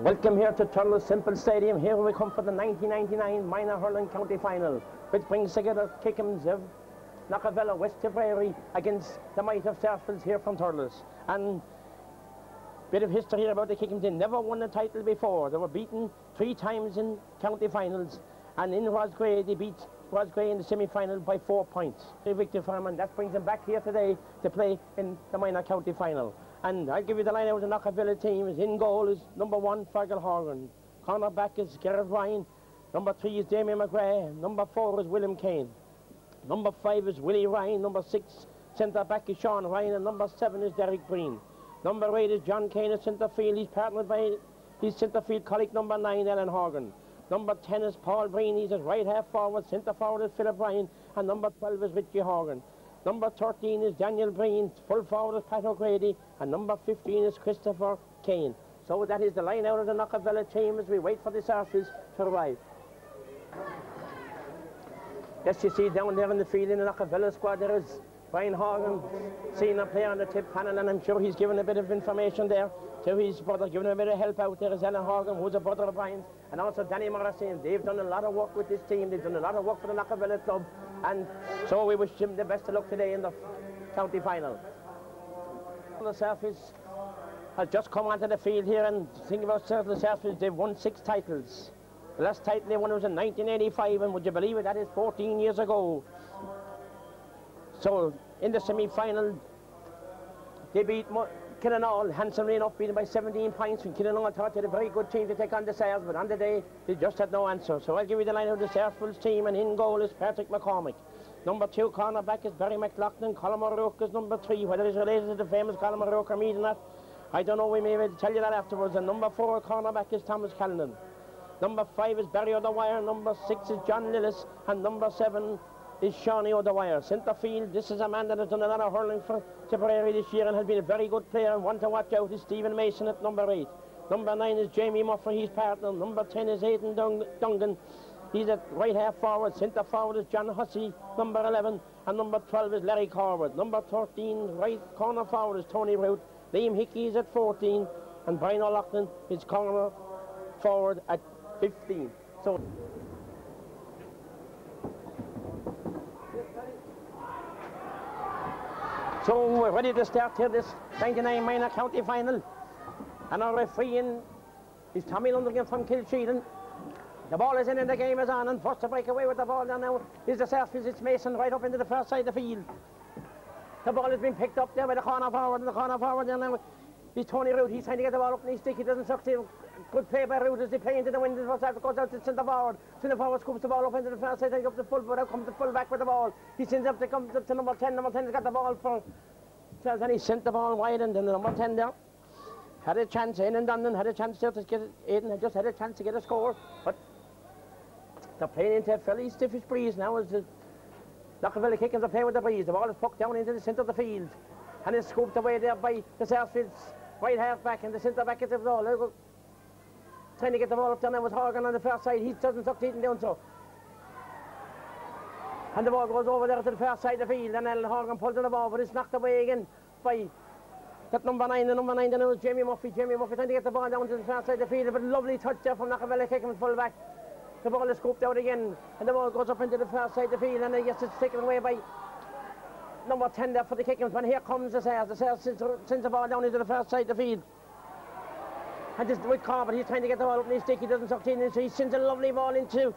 Welcome here to Thurles Semple Stadium. Here we come for the 1999 Minor Hurling County Final, which brings together Kickham's of Knockavilla, West Tipperary against the might of Sarsfields here from Thurles. And bit of history here about the Kickham's. They never won a title before. They were beaten 3 times in county finals, and in Roscrea they beat Roscrea in the semi-final by 4 points. A victory for them, and that brings them back here today to play in the minor county final. And I'll give you the line out of the Knockavilla team. Is in goal is number 1, Fergal Horgan. Corner back is Gerard Ryan. Number 3 is Damien McGrath. Number 4 is William Kane. Number 5 is Willie Ryan. Number 6, centre back is Sean Ryan. And number 7 is Derek Breen. Number 8 is John Kane at centre field. He's partnered by his centre field colleague number 9, Alan Horgan. Number 10 is Paul Breen. He's at right half forward. Centre forward is Philip Ryan. And number 12 is Richie Horgan. Number 13 is Daniel Breen, full forward is Pat O'Grady, and number 15 is Christopher Kane. So that is the line out of the Knockavilla team as we wait for the Sarsfields to arrive. Yes, you see down there in the field in the Knockavilla squad there is Brian Horgan, senior player on the tip panel, and I'm sure he's given a bit of information there to his brother, giving a bit of help out. There is Alan Horgan, who's a brother of Brian's, and also Danny Morrissey, and they've done a lot of work with this team. They've done a lot of work for the Knockavilla club, and so we wish him the best of luck today in the county final. The Sarsfields has just come onto the field here, and think about the Sarsfields, they've won 6 titles. The last title they won was in 1985, and would you believe it, that is 14 years ago. So in the semi-final, they beat Killinall, handsomely enough, beaten by 17 points. And Killinall thought they had a very good team to take on the Sars, but on the day, they just had no answer. So I'll give you the line of the Sarsfields team, and in goal is Patrick McCormick. Number 2 cornerback is Barry McLaughlin. Colin O'Rourke is number 3. Whether he's related to the famous Colin O'Rourke or me or not, I don't know. We may be able to tell you that afterwards. And number 4 cornerback is Thomas Callanan. Number 5 is Barry O'Dwyer. Number 6 is John Lillis. And number 7 is Shawnee O'Dwyer. Centre field, this is a man that has done a lot of hurling for Tipperary this year and has been a very good player, and one to watch out is Stephen Mason at number 8. Number 9 is Jamie Murphy, his partner. Number 10 is Aidan Dungan. He's at right half forward. Centre forward is John Hussey, number 11. And number 12 is Larry Corward. Number 13, right corner forward is Tony Root. Liam Hickey is at 14. And Brian O'Loughlin is corner forward at 15. So we're ready to start here this 99 minor county final. And our referee is Tommy Lundigan from Kilsheedan. The ball is in and the game is on, and first to break away with the ball now is the Sarsfields. It's Mason right up into the first side of the field. The ball has been picked up there by the corner forward, and the corner forward there now is Tony Root. He's trying to get the ball up in his stick. He doesn't succeed. Good play by Root as they play into the wind. The first half goes out to centre forward. Centre forward scoops the ball up into the first side, takes up the full, but out comes the full back with the ball. He sends up to number 10. Number 10 has got the ball for Charles, and he sent the ball wide, and then the number 10 there had a chance. Aidan Dunnan had a chance there to get it. Aidan had just had a chance to get a score, but they're playing into a fairly stiffish breeze now as the Knockavilla Kickham's are playing with the breeze. The ball is poked down into the centre of the field, and it's scooped away there by the Sarsfields right half back, and the centre back at the ball. They're trying to get the ball up there with Horgan on the first side. He doesn't succeed in doing so. And the ball goes over there to the first side of the field, and Alan Horgan pulls on the ball, but it's knocked away again by that number 9. The number 9 then was Jamie Murphy. Jamie Murphy trying to get the ball down to the first side of the field, but a lovely touch there from Knockavilla Kickham's full back. The ball is scooped out again, and the ball goes up into the first side of the field, and yes, it's taken away by number 10 there for the Kickham's. But here comes the Sars. The Sars sends the ball down into the first side of the field. And just with Corbett, he's trying to get the ball up in his stick. He doesn't succeed, so he sends a lovely ball into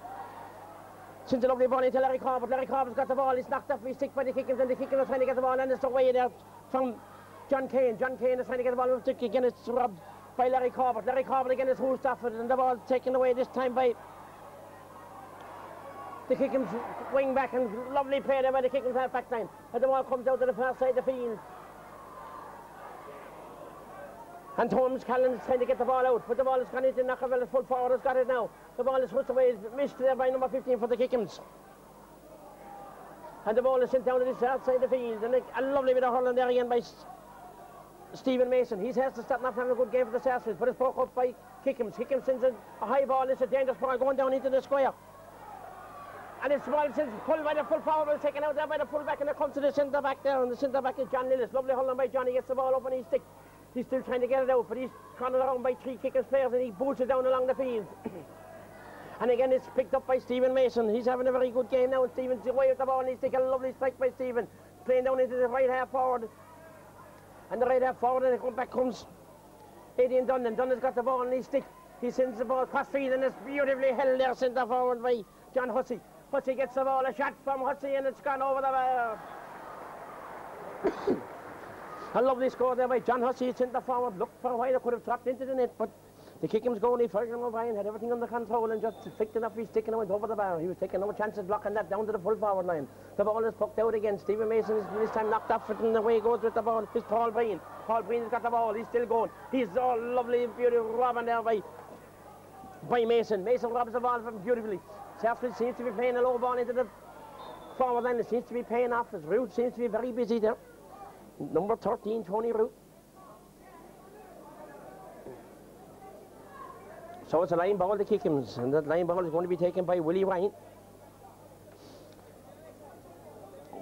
Larry Corbett. Larry Corbett's got the ball. He's knocked off his stick by the Kickham's, and the Kickham's are trying to get the ball, and it's away there from John Kane. John Kane is trying to get the ball up the stick again. It's robbed by Larry Corbett. Larry Corbett again is hoosed off it, and the ball taken away this time by the Kickham's wing back, and lovely play there by the Kickham's half back line. And the ball comes out to the first side of the field. And Thomas Callan is trying to get the ball out, but the ball has gone into Knockavilla's full forward, has got it now. The ball is pushed away, missed there by number 15 for the Kickham's. And the ball is sent down to the south side of the field, and a lovely bit of hurling there again by Stephen Mason. He has to start not having a good game for the Sarsfields, but it's broke up by Kickham's. Kickham's sends a high ball. It's a dangerous ball going down into the square. And it's ball since pulled by the full forward, taken out there by the full back, and it comes to the centre back there, and the centre back is John Lillis. Lovely hurling by Johnny, gets the ball up on his stick. He's still trying to get it out, but he's cornered around by 3 Kickham's players and he boots it down along the field. And again, it's picked up by Stephen Mason. He's having a very good game now. Stephen's away with the ball and he's taking a lovely strike by Stephen. Playing down into the right half forward. And the right half forward, and back comes Aidan Dunnan. Dunnan's got the ball and he sends the ball cross field and it's beautifully held there centre forward by John Hussey. Hussey gets the ball, a shot from Hussey and it's gone over the bar. A lovely score there by John Hussey, centre forward. Looked for a while, it could have dropped into the net, but the Kickham's goalie, Fergal O'Brien, had everything under control and just flicked enough his stick and went over the bar. He was taking no chances blocking that down to the full forward line. The ball is poked out again. Stephen Mason is this time knocked off it and away he goes with the ball. It's Paul Breen. Paul Breen's got the ball. He's still going. He's all lovely and beautiful robbing there by Mason. Mason robs the ball from him beautifully. Sarsfield seems to be playing a low ball into the forward line. It seems to be paying off. His Root seems to be very busy there. Number 13, Tony Root. So it's a line ball to Kickham's, and that line ball is going to be taken by Willie Ryan.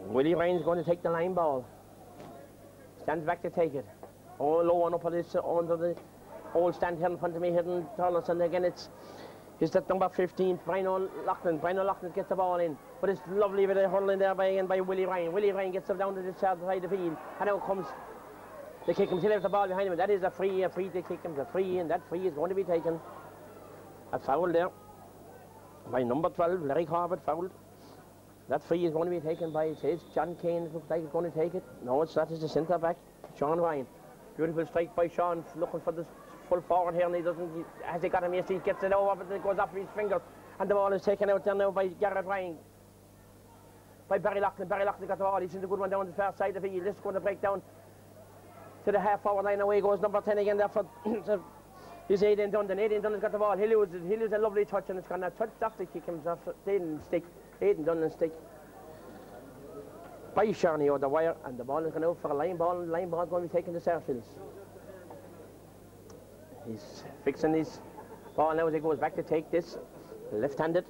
Willie Ryan's going to take the line ball. Stands back to take it. Oh, low one up on this, under the old stand here in front of me, hitting Thurles, and again it's that number 15, Brian O'Loughlin. Brian O'Loughlin gets the ball in, but it's lovely with a hurling there by Willie Ryan. Willie Ryan gets it down to the south side of the field, and now comes the Kickham's. He left the ball behind him, and that is a free to Kickham's, a free, and that free is going to be taken. A foul there by number 12, Larry Corbett fouled. That free is going to be taken by, it says, John Kane. It looks like he's going to take it. No, it's not. It's the centre back, Sean Ryan. Beautiful strike by Sean, looking for the full forward here, and he doesn't, as he got him, yes, he gets it over, but it goes off his fingers. And the ball is taken out there now by Garrett Ryan. By Barry Loughlin. Barry Loughlin got the ball. He sends a good one down the far side of the field. This is going to break down to the half forward line. Away goes number 10 again there for He's Aidan Dunnan. Aidan Dunnan's got the ball. He loses a lovely touch and it's gone a touch off the Kickham's off Aidan stick. Aidan Dunnan's stick. By Sharney over the wire, and the ball is going out for a line ball, and the line ball is going to be taken to Sarsfields. He's fixing his ball now as he goes back to take this. Left-handed.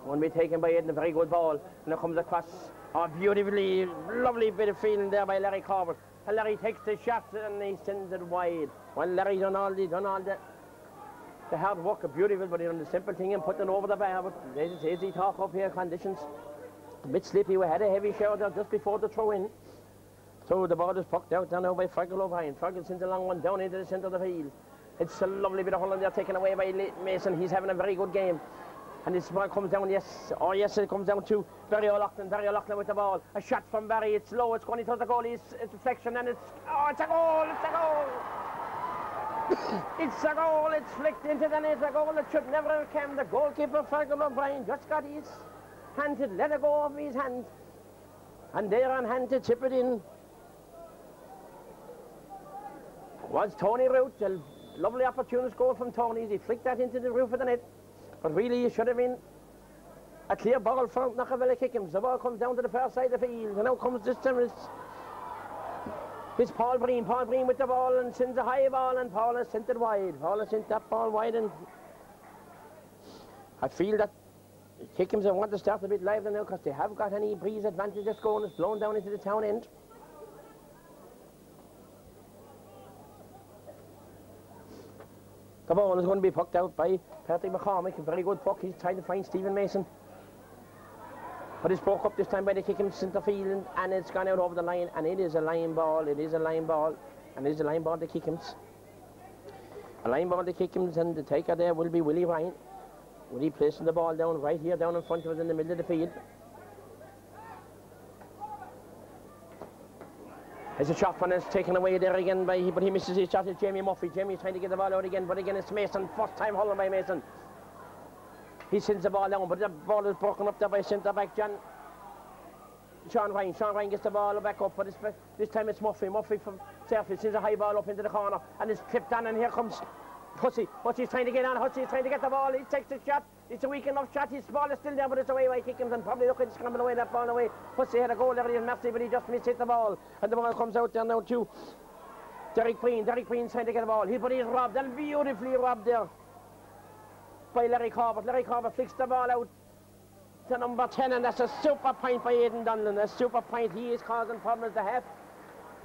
Going to be taken by Aidan, a very good ball. And it comes across. Oh, beautifully, lovely bit of feeling there by Larry Corbett. And Larry takes the shot and he sends it wide. Well, Larry done all the hard work, beautiful, but he done the simple thing and put it over the bar. But there's easy talk up here, conditions. A bit slippy, we had a heavy shower there just before the throw in. So the ball is poked out there now by Fergal O'Brien. Fergal sends a long one down into the centre of the field. It's a lovely bit of hurling there taken away by Mason. He's having a very good game. And this ball comes down, yes, oh yes, it comes down to Barry O'Loughlin. Barry O'Loughlin with the ball. A shot from Barry, it's low, it's going to touch the goal, it's a deflection, and it's a goal, it's a goal! It's a goal, it's flicked into the net, a goal that should never have come. The goalkeeper, Fergal O'Brien, just got his hand to let it go of his hand. And there on hand to chip it in was Tony Root. A lovely opportunist goal from Tony. He flicked that into the roof of the net. But really, it should have been a clear ball for Knockavelli Kickham's. The ball comes down to the far side of the field. And now comes this time, it's Paul Breen. Paul Breen with the ball and sends a high ball, and Paul has sent it wide. Paul has sent that ball wide, and I feel that Kickham's want to start a bit lively now because they have got any breeze advantage that's going. It's blown down into the town end. The ball is going to be pucked out by Patrick McCormick. A very good puck. He's trying to find Stephen Mason. But it's broke up this time by the Kickham's centre field, and it's gone out over the line, and it is a line ball. It is a line ball, and it is a line ball to Kickham's. A line ball to Kickham's, and the taker there will be Willie Ryan. Willie placing the ball down right here, down in front of us in the middle of the field. There's a shot, and it's taken away there again but he misses his shot. It's Jamie Murphy. Jamie's trying to get the ball out again, but again it's Mason. First time hurling by Mason. He sends the ball down, but the ball is broken up there by centre back Sean Ryan. Sean Ryan gets the ball back up, but this time it's Murphy. Murphy from Sarsfield sends a high ball up into the corner, and it's clipped on, and here comes Hussey. Hussey's trying to get on. Hussey's trying to get the ball. He takes the shot. It's a weak enough shot. His ball is still there, but it's away by Kickham's, and probably looking to scramble away that ball away. Hussey had a goal there in Mercy, but he just missed hit the ball, and the ball comes out there now to Derek Breen. Derek Breen's trying to get the ball. But he's robbed, and beautifully robbed there by Larry Corbett. Larry Corbett flicks the ball out to number 10, and that's a super point by Aidan Dunlan. A super point. He is causing problems.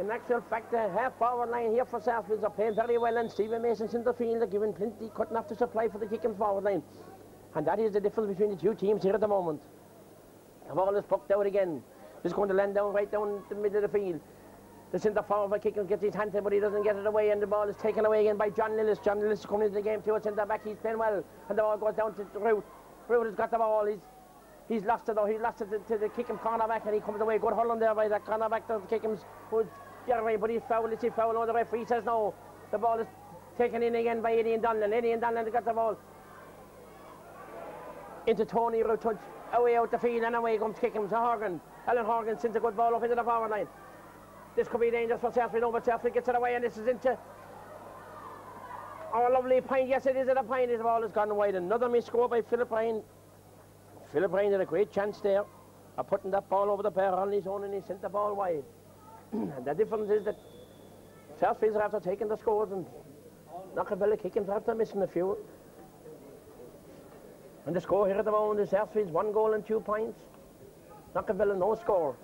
In actual fact, the half-forward line here for Sarsfields are playing very well, and Stephen Mason's in the field. They're giving plenty, cutting off the supply for the Kickham's forward line. And that is the difference between the two teams here at the moment. The ball is poked out again. It's going to land down right down the middle of the field. The centre forward for Kickham gets his hand in, but he doesn't get it away, and the ball is taken away again by John Lillis. John Lillis is coming into the game too at centre back. He's playing well, and the ball goes down to Root. Root has got the ball. He's lost it though. He lost it to the Kickham cornerback, and he comes away. Good hurling there by that cornerback to Kickham's, who's getting away, but he's foul. Is he foul? No, the referee says no. The ball is taken in again by Eddie and Donlan. Eddie and Donlan has got the ball into Tony Root, touch away out the field, and away comes Kickham to Horgan. Alan Horgan sends a good ball up into the forward line. This could be dangerous for Sarsfield. No, but Sarsfield gets it away, and this is into our lovely Pine. Yes, it is at a Pine. The ball has gone wide. Another miss score by Philip Ryan. Philip Ryan had a great chance there of putting that ball over the bar on his own, and he sent the ball wide. And the difference is that Sarsfields are after taking the scores, and Knockavilla Kickham's after missing a few. And the score here at the moment is Sarsfields 1 goal and 2 points. Knockavilla no score.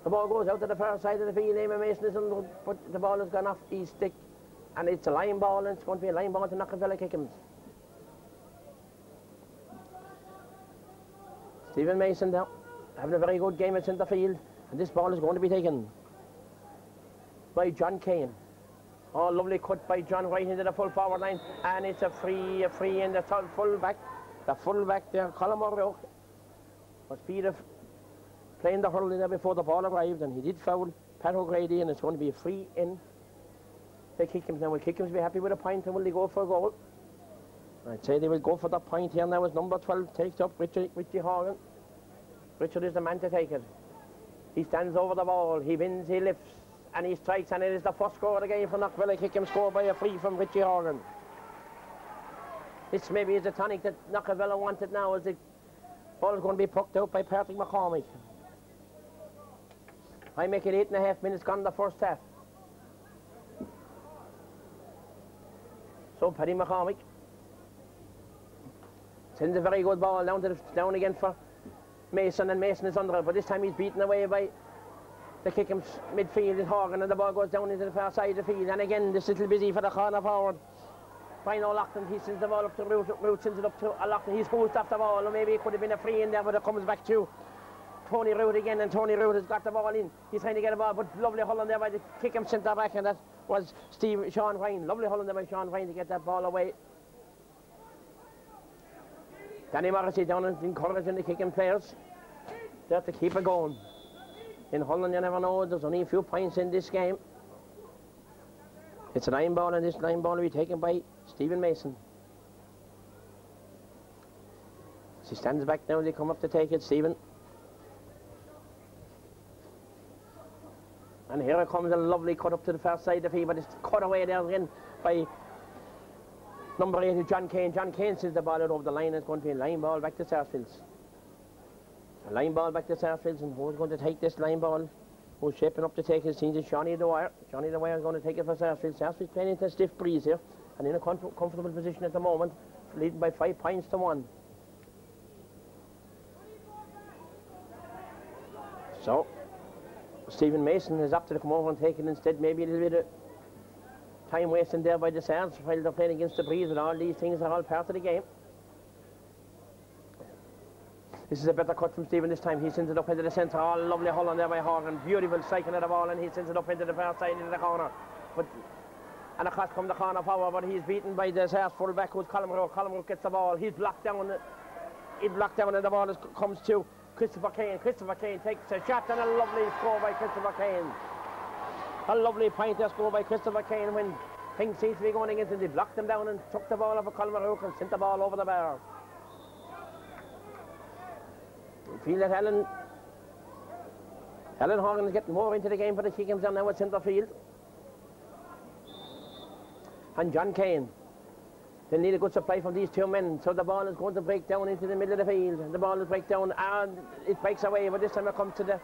The ball goes out to the far side of the field. Eamon Mason is on, but the ball has gone off his stick, and it's a line ball, and it's going to be a line ball to Knockavilla Kickham's. Stephen Mason now having a very good game at centre field, and this ball is going to be taken by John Kane. Oh, lovely cut by John right into the full forward line, and it's a free in the full back. The full back there, Colin O'Rourke was Peter playing the hurl in there before the ball arrived, and he did foul Pat O'Grady, and it's going to be a free in. They kick him now. Will Kickham's be happy with a point, and will they go for a goal? I'd say they will go for that point here now as number 12 takes up Richie Horgan. Richard is the man to take it. He stands over the ball, he wins, he lifts, and he strikes, and it is the first score of the game for Knockavilla Kickham, scored by a free from Richie Horgan. This maybe is the tonic that Knockavilla wanted now, as the ball is going to be poked out by Patrick McCormick. I make it 8.5 minutes gone the first half. So Paddy McCormick sends a very good ball down again for Mason, and Mason is under it, but this time he's beaten away by the Kickham's midfield in Horgan, and the ball goes down into the far side of the field, and again this little busy for the corner forward. Brian O'Loughlin, he sends the ball up to Root sends it up to O'Loughlin. He's hoosed off the ball, and maybe it could have been a free in there, but it comes back to Tony Root again, and Tony Root has got the ball in. He's trying to get a ball, but lovely hurling there by the Kickham centre back, and that was Sean Ryan. Lovely hurling there by Sean Ryan to get that ball away. Danny Morrissey down and encouraging the Kickham players. They have to keep it going. In Holland, you never know, there's only a few points in this game. It's a line ball, and this line ball will be taken by Stephen Mason. As he stands back now, they come up to take it, Stephen. And here it comes, a lovely cut up to the far side of the field, but it's cut away there again by number 8, John Kane. John Kane sends the ball out over the line. It's going to be a line ball back to Sarsfields. A line ball back to Sarsfields, and who's going to take this line ball? Who's shaping up to take his team is Johnny Dwyer. Johnny Dwyer is going to take it for Sarsfields. Sarsfields playing into a stiff breeze here, and in a comfortable position at the moment, leading by 5 points to 1. So Stephen Mason is up to come over and take it instead. Maybe a little bit of time wasting there by the Sards while they're playing against the breeze, and all these things are all part of the game. This is a better cut from Stephen this time. He sends it up into the centre. Oh, lovely hole on there by Horgan. Beautiful striking of the ball, and he sends it up into the far side into the corner. And across come the corner forward, but he's beaten by the Sards full back, who's Colin Rourke. Colin Rourke gets the ball. He's blocked down. He's blocked down, and the ball comes to Christopher Kane. Christopher Kane takes a shot, and a lovely score by Christopher Kane. A lovely pointer score by Christopher Kane when things seem to be going against him. They blocked him down and took the ball off of Colin Rourke and sent the ball over the bar. I feel that Alan Horgan is getting more into the game for the Kickham's down now at centre field. And John Kane. They need a good supply from these two men, so the ball is going to break down into the middle of the field. The ball is break down, and it breaks away, but this time it comes to the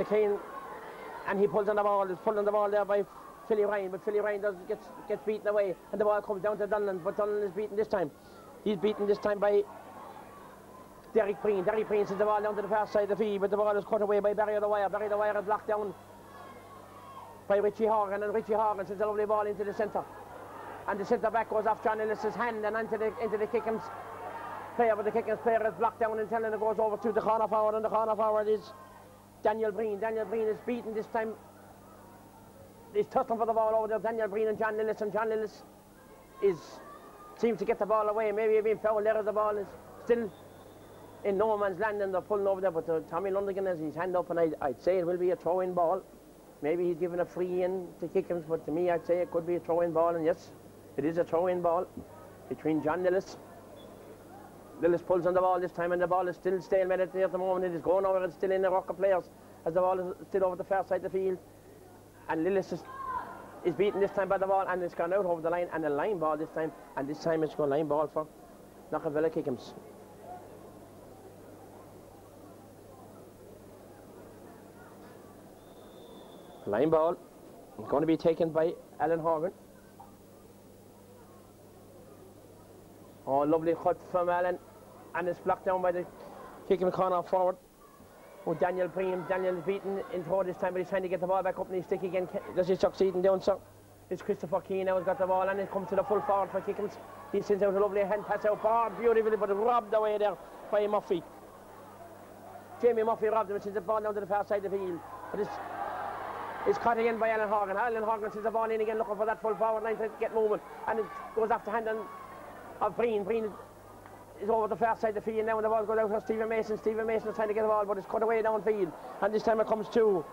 Kane, and he pulls on the ball. He's pulling the ball there by Philly Ryan, but Philly Ryan gets beaten away, and the ball comes down to Donlan, but Donlan is beaten this time. He's beaten this time by Derek Breen. Derek Breen sends the ball down to the far side of the field, but the ball is cut away by Barry O'Dwyer. Barry O'Dwyer is blocked down by Richie Horgan, and Richie Horgan sends a lovely ball into the centre. And the centre back goes off John Ellis's hand and into the Kickham's player, but the Kickham's player is blocked down until it goes over to the corner forward, and the corner forward is Daniel Breen. Daniel Breen is beaten this time. He's tussling for the ball over there, Daniel Breen and John Lillis, and John Lillis seems to get the ball away. Maybe he's been fouled there. The ball is still in no man's land and they're pulling over there, but Tommy Lundigan has his hand up, and I'd say it will be a throw-in ball. Maybe he's given a free in to Kickham's, but to me I'd say it could be a throw-in ball, and yes, it is a throw-in ball between John Lillis. Lillis pulls on the ball this time, and the ball is still stalemated at the moment. It is going over, it's still in the ruck of players as the ball is still over the far side of the field. And Lillis is beaten this time by the ball, and it's gone out over the line, and a line ball this time, and this time it's going line ball for Knockavilla Kickham's. Line ball going to be taken by Alan Horgan. Oh, lovely cut from Alan, and it's blocked down by the Kickham corner forward. Oh, Daniel Breen. Daniel is beaten in throw this time, but he's trying to get the ball back up and he's stick again. Does he succeed in doing so? It's Christopher Keane now has got the ball, and it comes to the full forward for Kickham's. He sends out a lovely hand pass out forward beautifully, but robbed away there by Murphy. Jamie Murphy robbed him and sends the ball down to the far side of the field. But it's caught again by Alan Horgan. Alan Horgan sends the ball in again, looking for that full forward line to get movement, and it goes off the hand of Breen. Breen is over the far side of the field now, and the ball goes out for Stephen Mason. Stephen Mason is trying to get the ball, but it's cut away downfield, and this time it comes to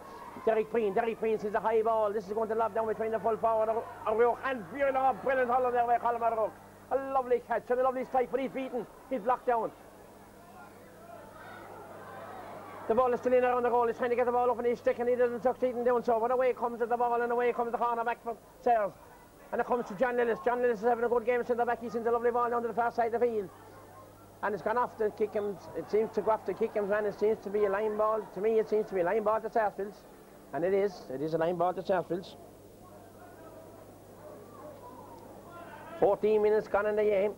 Derek Breen. Derek Breen sees a high ball. This is going to lob down between the full forward O'Rourke and brilliant hollow there by Colin O'Rourke. A lovely catch and a lovely strike, but he's beaten. He's blocked down. The ball is still in around the goal. He's trying to get the ball up and he's sticking. He doesn't succeed in doing so, but away comes the ball, and away comes the corner back for Sayers. And it comes to John Lillis. John Lillis is having a good game centre back. He sends a lovely ball down to the far side of the field. And it's gone off the Kickham's. It seems to go off the Kickham's man. It seems to be a line ball. To me, it seems to be a line ball to Sarsfields. And it is. It is a line ball to Sarsfields. 14 minutes gone in the game.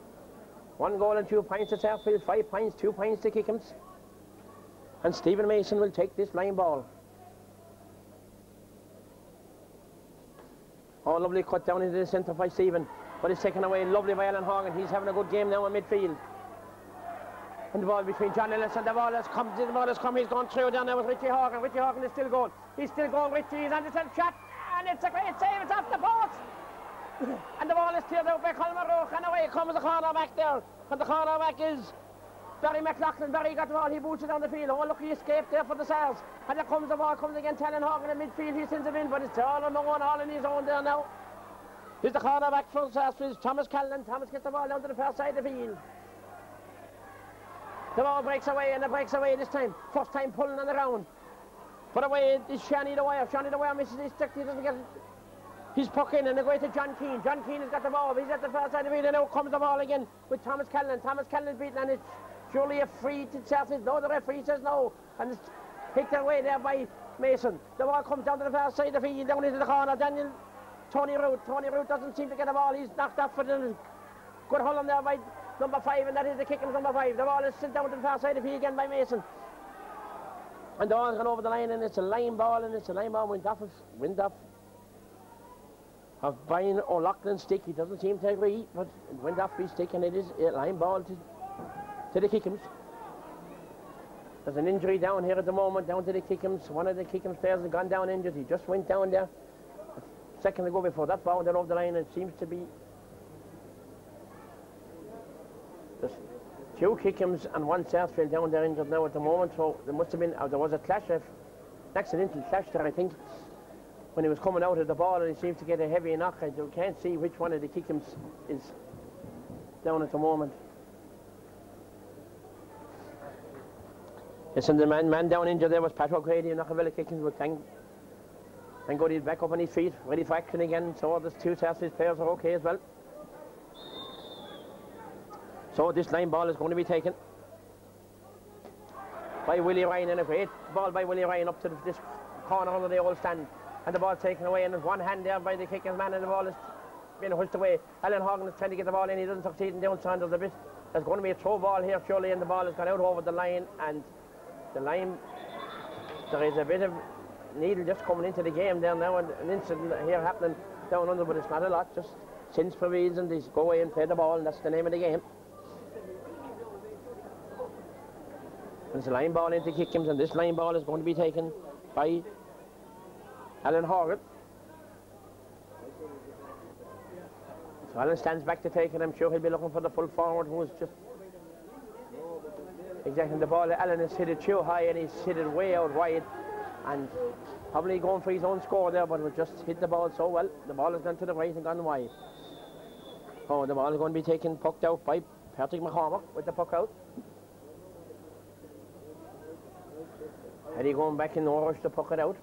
1 goal and 2 points to Sarsfields. 5 points, 2 points to Kickham's. And Stephen Mason will take this line ball. Oh, lovely cut down into the centre by Stephen. But it's taken away lovely by Alan Horgan. He's having a good game now in midfield. And the ball between John Ellis, and the ball has come. He's gone through down there with Richie Horgan. Richie Horgan is still going. He's still going. Richie is on the center shot, and it's a great save. It's off the post. And the ball is cleared out by Colin O'Rourke, and away comes the corner back there. And the corner back is Barry McLaughlin. Barry got the ball. He boots it down the field. Oh, look, he escaped there for the Sars. And there comes the ball. Comes again to Alan Horgan in midfield. He sends it in, but it's all on the one, all in his own there now. Here's the corner back from Sarsfields. Thomas Callan. Thomas gets the ball down to the far side of the field. The ball breaks away, and it breaks away this time. First time pulling on the ground. But away is Shani Dwyer. Shani Dwyer misses his stick. He doesn't get his puck in, and they go to John Keane. John Keane has got the ball. He's at the far side of the field, and now comes the ball again with Thomas Callan. Thomas Callan beaten, and it's surely a free to Sarsfields. No, the referee says no, and it's picked away there by Mason. The ball comes down to the far side of the field, down into the corner. Tony Root. Tony Root doesn't seem to get the ball. He's knocked off for the good hold on there by number 5, and that is the Kickham's number 5. The ball is sent down to the far side of the field again by Mason. And the ball's gone over the line, and it's a line ball, and it's a line ball went off of Brian O'Loughlin's stick. He doesn't seem to agree, but it went off his stick, and it is a line ball to the Kickham's. There's an injury down here at the moment, down to the Kickham's. One of the Kickham's players has gone down injured. He just went down there a second ago before that ball went over the line, and it seems to be there's 2 Kickham's and 1 Sarsfield down there injured now at the moment, so there must have been, there was a clash, an accidental clash there, I think, when he was coming out of the ball, and he seems to get a heavy knock. I can't see which one of the Kickham's is down at the moment. Yes, and the man down injured there was Pat O'Grady, and Knockavilla Kickham's, but thank God he's back up on his feet, ready for action again, so the 2 Sarsfield players are okay as well. So this line ball is going to be taken by Willie Ryan, and a great ball by Willie Ryan up to this corner under the old stand, and the ball taken away, and there's one hand there by the Kickham's man, and the ball is being pushed away. Alan Horgan is trying to get the ball in. He doesn't succeed in doing so. There's going to be a throw ball here surely, and the ball has gone out over the line, and the line, there is a bit of needle just coming into the game there now, and an incident here happening down under, but it's not a lot. Just sense prevails, and they go away and play the ball, and that's the name of the game. It's a line ball into Kickhams, and this line ball is going to be taken by Alan Horgan. So Alan stands back to take it. I'm sure he'll be looking for the full forward who is just exactly the ball. Alan has hit it too high, and he's hit it way out wide, and probably going for his own score there, but we just hit the ball so well. The ball has gone to the right and gone wide. Oh, the ball is going to be taken, pucked out by Patrick McCormack with the puck out. Eddie going back in no rush to puck it out.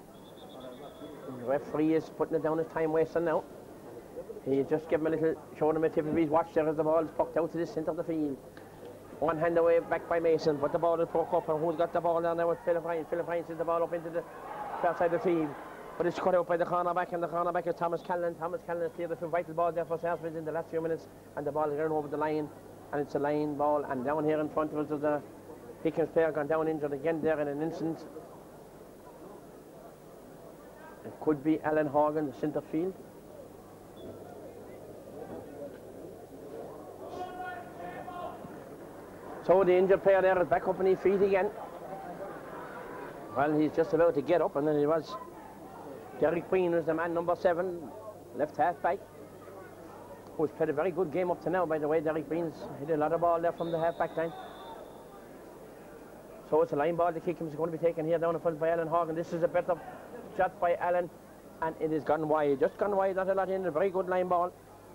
The referee is putting it down as time wasting now. He just give him a little, showing him a tip of his watch there as the ball is pucked out to the centre of the field. One hand away back by Mason, but the ball is broke up, and who's got the ball down there with Philip Hines? Philip Hines sends the ball up into the far side of the field, but it's cut out by the cornerback, and the cornerback is Thomas Callan. Thomas Callan has cleared a few vital balls there for Sarsfield in the last few minutes, and the ball is going over the line, and it's a line ball, and down here in front of us is the Hickens player gone down injured again there in an instant. It could be Alan Horgan, the centre field. So the injured player there is back up on his feet again. Well, he's just about to get up, and then it was Derek Breen, was the man number 7, left half back, who's played a very good game up to now, by the way. Derek Breen's hit a lot of ball there from the half back line. So it's a line ball. The kick is going to be taken here down in front by Alan Horgan. This is a better shot by Alan, and it is gone wide. Just gone wide, not a lot in. A very good line ball,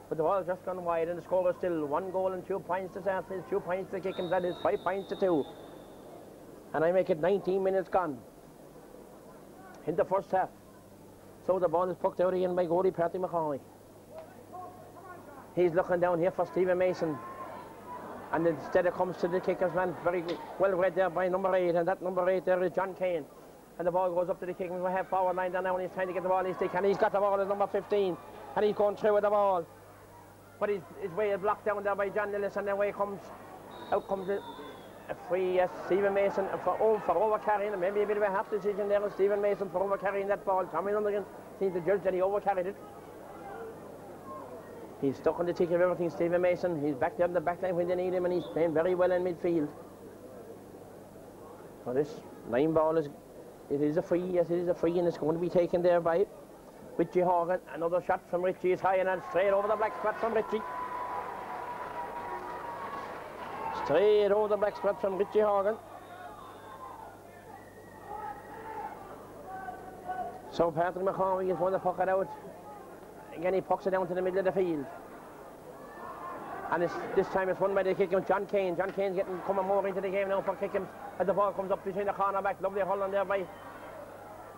but the ball has just gone wide, and the score is still 1 goal and 2 points to Sarsfield, 2 points to Kickhams. That is 5 points to 2. And I make it 19 minutes gone in the first half. So the ball is pucked out again by goalie Patrick McCauley. He's looking down here for Stephen Mason, and instead it comes to the Kickhams man, very well read there by number 8, and that number 8 there is John Kane. And the ball goes up to the Kickhams half forward line there now, and he's trying to get the ball in his stick, and he's got the ball as number 15, and he's going through with the ball. But his way is blocked down there by John Lillis, and then away comes, out comes a free, yes, Stephen Mason for overcarrying, maybe a bit of a half decision there of Stephen Mason for overcarrying that ball. Tommy Lundigan seems to judge that he overcarried it. He's stuck on the tick of everything, Stephen Mason. He's back there in the back line when they need him, and he's playing very well in midfield. So this line ball is, it is a free, yes, it is a free, and it's going to be taken there by Richie Horgan. Another shot from Richie is high, and then straight over the black spot from Richie. Straight over the black spot from Richie Horgan. So Patrick McCormick is going to puck it out. Again, he pucks it down to the middle of the field. And this time it's won by the Kickhams, John Kane. John Kane's coming more into the game now for Kickhams. And the ball comes up between the cornerback. Lovely hold on there by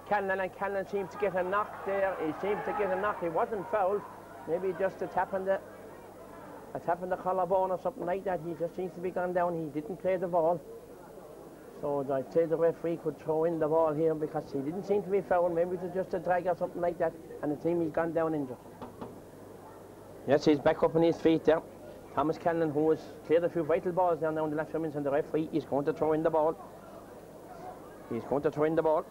Callan, and Callan seems to get a knock there. He seems to get a knock. He wasn't fouled. Maybe just a tap on the collarbone or something like that. He just seems to be gone down. He didn't play the ball. So I'd say the referee could throw in the ball here, because he didn't seem to be fouled. Maybe it was just a drag or something like that, and the team he's gone down injured. Yes, he's back up on his feet there. Thomas Callan, who has cleared a few vital balls down now in the last few minutes, and the referee is going to throw in the ball. He's going to throw in the ball.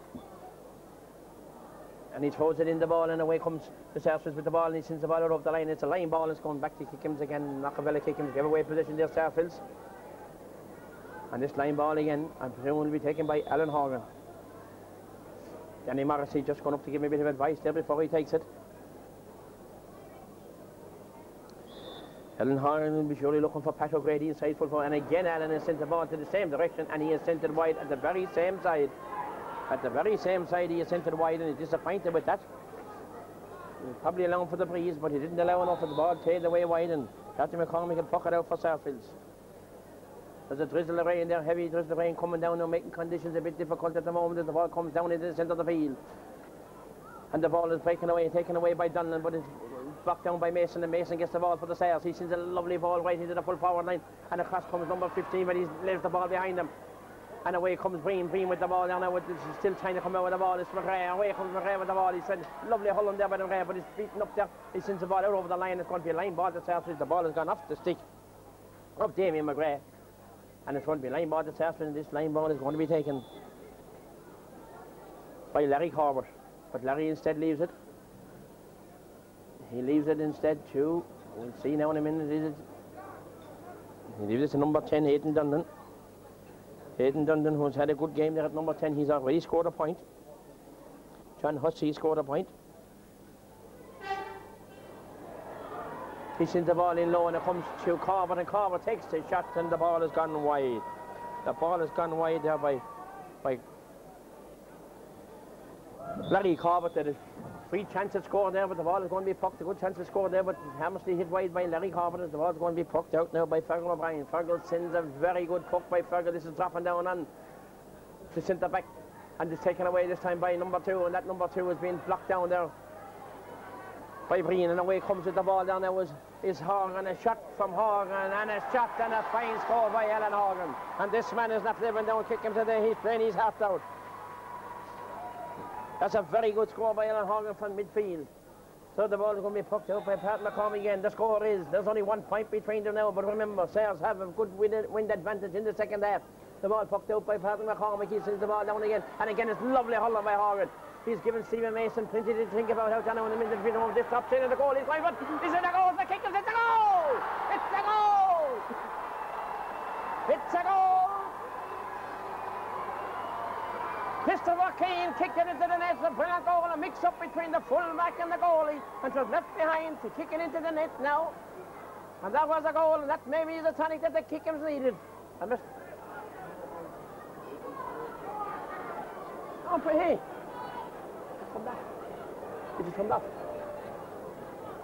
And he throws it in the ball, and away comes the Sarsfields with the ball, and he sends the ball out over the line. It's a line ball. It's going back to Kickhams again. Knockavella Kickhams give away position there, Sarsfields. And this line ball again, I presume, will be taken by Alan Horgan. Danny Morrissey just going up to give me a bit of advice there before he takes it. Alan Horgan will be surely looking for Pat O'Grady inside full forward, and again Alan has sent the ball to the same direction, and he has sent it wide at the very same side. At the very same side he has sent it wide, and he's disappointed with that. He was probably allowing for the breeze, but he didn't allow enough of the ball tailed away wide, and Patrick McCormick can puck it out for Sarsfields. There's a drizzle of rain there, heavy drizzle of rain coming down now, making conditions a bit difficult at the moment as the ball comes down into the centre of the field. And the ball is breaking away, taken away by Dunlan, but it's blocked down by Mason, and Mason gets the ball for the Sars. He sends a lovely ball right into the full forward line, and across comes number 15, but he leaves the ball behind him. And away comes Breen with the ball now, he's still trying to come out with the ball. It's McRae, away comes McRae with the ball. He sent lovely hold on there by McRae, but he's beaten up there. He sends the ball out over the line. It's going to be a line ball to Sarsfields. The ball has gone off the stick of Damien McRae, and it's going to be a line ball to Sarsfields, and this line ball is going to be taken. by Larry Corbett. But Larry instead leaves it. He leaves it instead to, we'll see now in a minute, he leaves it to number 10, Aidan Dundon. Aidan Dundon, who's had a good game there at number 10, he's already scored a point. John Hussey scored a point. He sends the ball in low and it comes to Corbett, and Corbett takes the shot and the ball has gone wide. The ball has gone wide there by Larry Corbett. There is free chance to score there, but the ball is going to be pucked. A good chance to score there, but Hammersley hit wide by Larry Corbett. The ball is going to be pucked out now by Fergal O'Brien. Fergal sends a very good puck by Fergal. This is dropping down on the centre back, and it's taken away this time by number 2, and that number 2 is being blocked down there by Breen, and away comes with the ball down there is Horgan. A shot from Horgan, and a shot and a fine score by Alan Horgan. And this man is not living down, kick him today, he's playing his heart out. That's a very good score by Alan Horgan from midfield. So the ball is going to be pucked out by Pat McCormick again. The score is, there's only 1 point between them now, but remember, Sayers have a good wind advantage in the second half. The ball pucked out by Pat McCormick, he sends the ball down again, and again it's lovely hurling by Horgan. He's given Stephen Mason plenty to think about how to know in the minute of this top 10 and the goal. He's going, but he's in the goal, the kick is, it's a goal! It's a goal! It's a goal! Christopher Keane kicked it into the net, a brilliant goal, a mix-up between the full-back and the goalie, and was left behind to kick it into the net now. And that was a goal, and that maybe is a tonic that the kick-ins needed. Oh, but hey! Come back. Did you come back?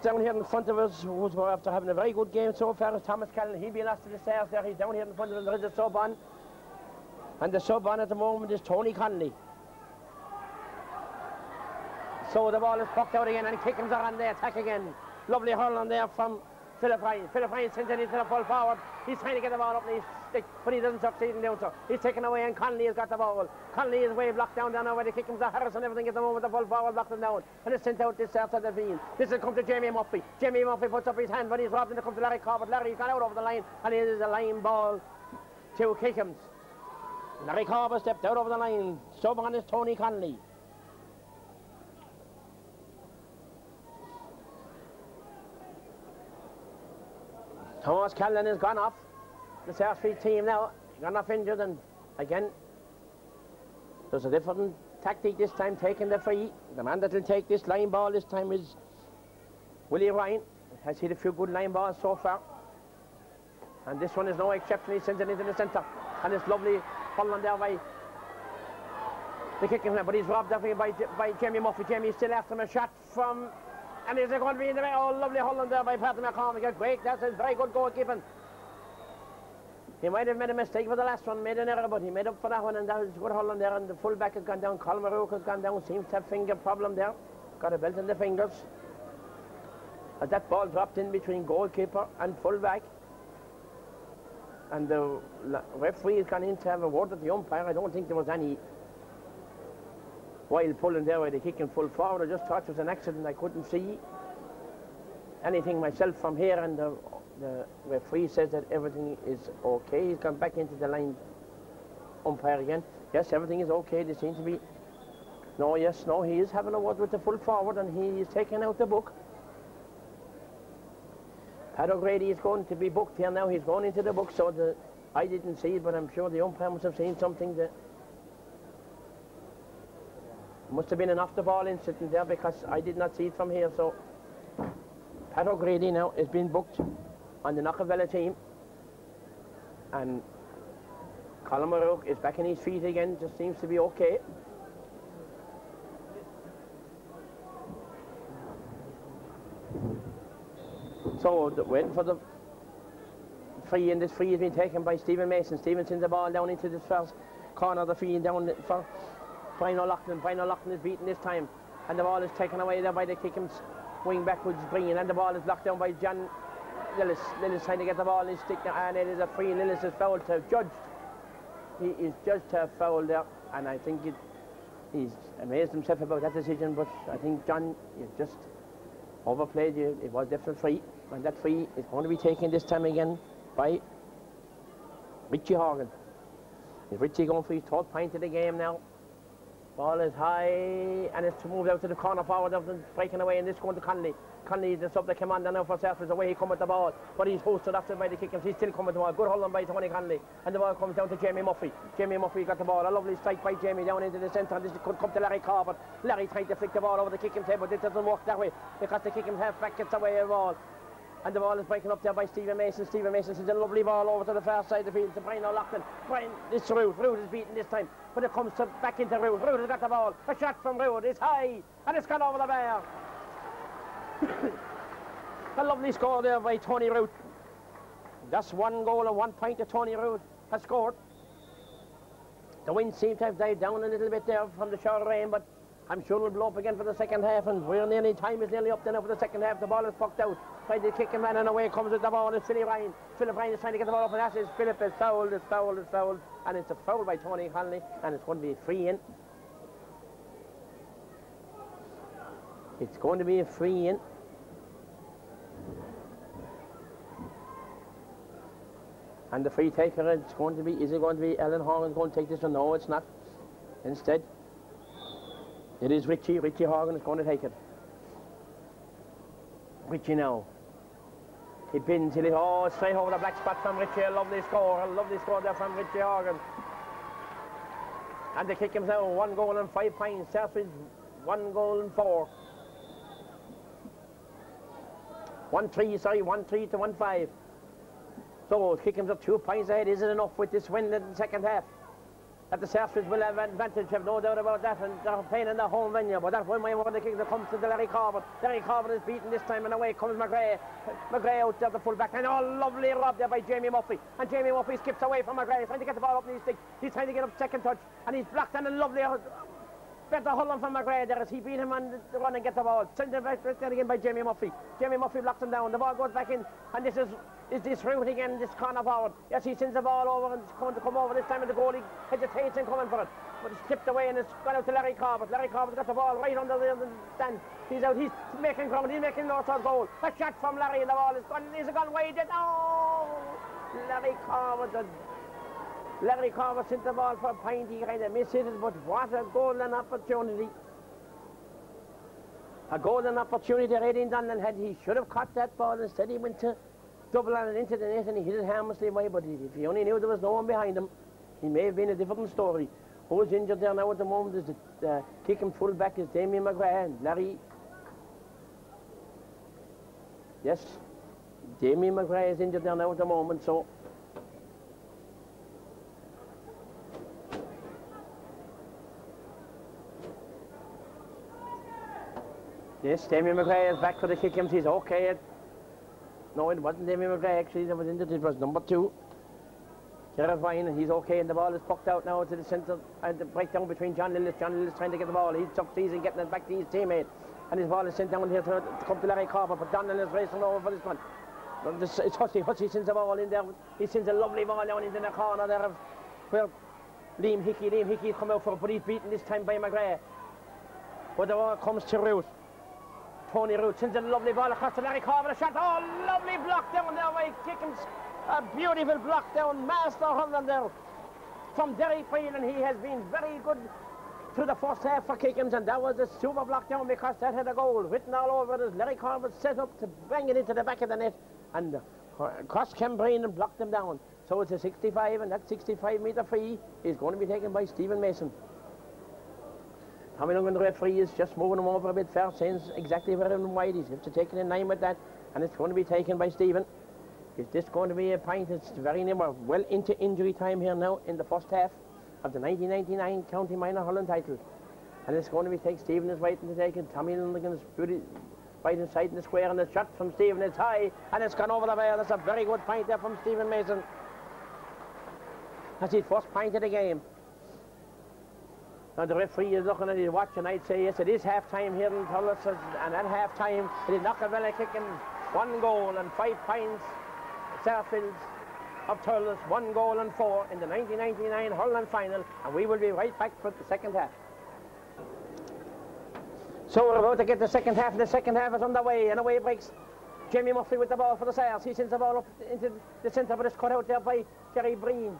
Down here in front of us, who's after having a very good game so far, is Thomas Callan. He'll be lost to the stairs there. He's down here in front of us. There is a sub on. And the sub on at the moment is Tony Connolly. So the ball is pucked out again, and Kickens are on the attack again. Lovely hurl on there from Philip Ryan. Philip Ryan sends it into the full forward. He's trying to get the ball up in his stick, but he doesn't succeed in doing so. He's taken away, and Connolly has got the ball. Connolly is way blocked down now where the Kickens are. Harris and everything at the moment. The full forward blocked him down, and it's sent out this outside the field. This has come to Jamie Murphy. Jamie Murphy puts up his hand, but he's robbed, and it comes to Larry Corbett. Larry's gone out over the line, and it is a line ball to Kickens. Larry Corbett stepped out over the line. Sub on is Tony Connolly. Thomas Callan has gone off. The Sarsfield team now gone off injured, and again there's a different tactic this time, taking the free. The man that will take this line ball this time is Willie Ryan. Has hit a few good line balls so far, and this one is no exception. He sends it into the centre, and it's lovely hurling there by the kicking, but he's robbed off by Jamie Murphy. Jamie still after him, a shot from, and is it going to be in the way? Oh, lovely hurling there by Pat McCormick. Great, that's a very good goalkeeping. He might have made a mistake for the last one, made an error, but he made up for that one, and that was good hurling there. And the full back has gone down. Colm O'Rourke has gone down. Seems to have finger problem there. Got a belt in the fingers. And that ball dropped in between goalkeeper and full back. And the referee has gone in to have a word with the umpire. I don't think there was any wild pulling there where they kicking full forward. I just thought it was an accident. I couldn't see anything myself from here, and the referee says that everything is okay. He's gone back into the line umpire again. Yes, everything is okay. They seem to be no, yes, no, he is having a word with the full forward, and he is taking out the book. Pat O'Grady is going to be booked here now. He's going into the book, so I didn't see it, but I'm sure the umpire must have seen something. That must have been an off the ball incident there, because I did not see it from here. So Pat O'Grady now is being booked on the Knockavella team, and Colm O'Rourke is back on his feet again. Just seems to be okay. So waiting for the free, and this free has been taken by Stephen Mason. Stephen sends the ball down into this first corner of the free, and down for Brian O'Loughlin. Brian O'Loughlin is beaten this time, and the ball is taken away there by the Kickham's wing backwards Breen, and the ball is locked down by John Lillis. Lillis trying to get the ball in his stick, and it is a free. Lillis is fouled to have judged. He is judged to have fouled there, and I think he's amazed himself about that decision, but I think John is just overplayed. It was definitely free, and that free is going to be taken this time again by Richie Horgan. Is Richie going for his third point of the game now? Ball is high, and it's moved out to the corner forward of the breaking away, and this going to Conley. Conley, the sub, the commander now for Sarsfields, away he come with the ball, but he's hosted after by the kick, and he's still coming to the ball. Good hold on by Tony Conley, and the ball comes down to Jamie Murphy. Jamie Murphy got the ball, a lovely strike by Jamie down into the centre, and this could come to Larry Corbett. Larry trying to flick the ball over the kick head, but it doesn't work that way, because the kick half back gets away the ball. And the ball is breaking up there by Stephen Mason. Stephen Mason sends a lovely ball over to the far side of the field to Brian O'Loughlin. Brian, it's Rude. Rude is beaten this time, but it comes back into Rude. Rude has got the ball. A shot from Rude. It's high, and it's gone over the bar. A lovely score there by Tony Rude. That's 1 goal and 1 point that Tony Rude has scored. The wind seemed to have died down a little bit there from the shower rain, but I'm sure it'll blow up again for the second half, and time is nearly up there now for the second half. The ball is pucked out by the kicking man, and away comes with the ball. It's Philip Ryan. Philip Ryan is trying to get the ball up, and that's it. Philip is fouled, and it's a foul by Tony Conley, and it's going to be a free in. It's going to be a free in. And the free taker is it going to be Alan Horgan going to take this one? No, it's not. Instead, it is Richie Horgan is going to take it. Richie now. He pins it. Oh, straight over the black spot from Richie. A lovely score there from Richie Horgan. And the kick him now. 1 goal and 5 points. Sarsfields 1 goal and 4. 1-3 to 1-5. So Kickham's up 2 points ahead. Is it enough with this win in the second half? That the Sarsfields will have advantage, have no doubt about that, and they're playing in their home venue. But that one way over the kick that comes to the Larry Corbett. Larry Corbett is beaten this time, and away comes McGrath. McGrath out there, the full back, and lovely rob there by Jamie Murphy. And Jamie Murphy skips away from McGrath, trying to get the ball up in his stick. He's trying to get up second touch, and he's blocked, and a lovely better hold on from McGrath there as he beat him on the run and get the ball. Sent it back there again by Jamie Murphy. Jamie Murphy blocks him down. The ball goes back in, and this is this Rude again, this corner forward. Yes, he sends the ball over, and it's going to come over this time, and the goalie hesitates and coming for it. But it's slipped away, and it's gone out to Larry Corbett. Larry Corbett's got the ball right under the stand. He's out, he's making ground, he's making north-south goal. A shot from Larry, and the ball is gone. Is it gone wide? Oh! Larry Corbett sent the ball for a pint. He kind of missed it, but what a golden opportunity. A golden opportunity Eddie Donlan had. He should have caught that ball. Instead he went to double on it into the net, and he hit it harmlessly away. But if he only knew there was no one behind him, he may have been a different story. Who's injured there now at the moment is the kicking full back is Damien McGrath and Larry. Yes, Damien McGrath is injured there now at the moment, so yes, Damien McGrath is back for the kick-ins. He's okay. No, it wasn't Damien McGrath actually that was injured. It was number 2, Gerard Vine, and he's okay. And the ball is pucked out now to the centre, and the breakdown between John Lillis. John Lillis trying to get the ball. He succeeds in getting it back to his teammate, and his ball is sent down here to come to Larry Corbett. But John Lillis racing over for this one. It's Hussey. Hussey sends the ball in there. He sends a lovely ball down into the corner there of where Liam Hickey come out for it, but he's beaten this time by McGrath. But the ball comes to Ruth. Tony Rude sends a lovely ball across to Larry Corbett. A shot. Oh, lovely block down there by Kickens. A beautiful block down. Master Holland there from Derry Field, and he has been very good through the first half for Kickens, and that was a super block down because that had a goal written all over it as Larry Corbett set up to bang it into the back of the net, and cross Cambrine and blocked them down. So it's a 65, and that 65-metre free is going to be taken by Stephen Mason. Tommy Lungan, the referee, is just moving him over a bit fair, saying exactly where and wide. He's have to take it in line with that, and it's going to be taken by Stephen. Is this going to be a point? It's very near, well into injury time here now in the first half of the 1999 County Minor Hurling title. And it's going to be taken. Stephen is waiting to take it. Tommy Lungan is right inside in the square, and the shot from Stephen is high, and it's gone over the bar. That's a very good point there from Stephen Mason. That's his first point of the game. Now the referee is looking at his watch, and I'd say yes, it is half-time here in Thurles, and at half-time it is Knockavella kicking 1 goal and 5 points. Sarsfields of Thurles 1 goal and 4 in the 1999 Hurling final, and we will be right back for the second half. So we're about to get the second half, and the second half is underway, and away breaks Jamie Murphy with the ball for the Sars. He sends the ball up into the centre, but it's cut out there by Kerry Breen.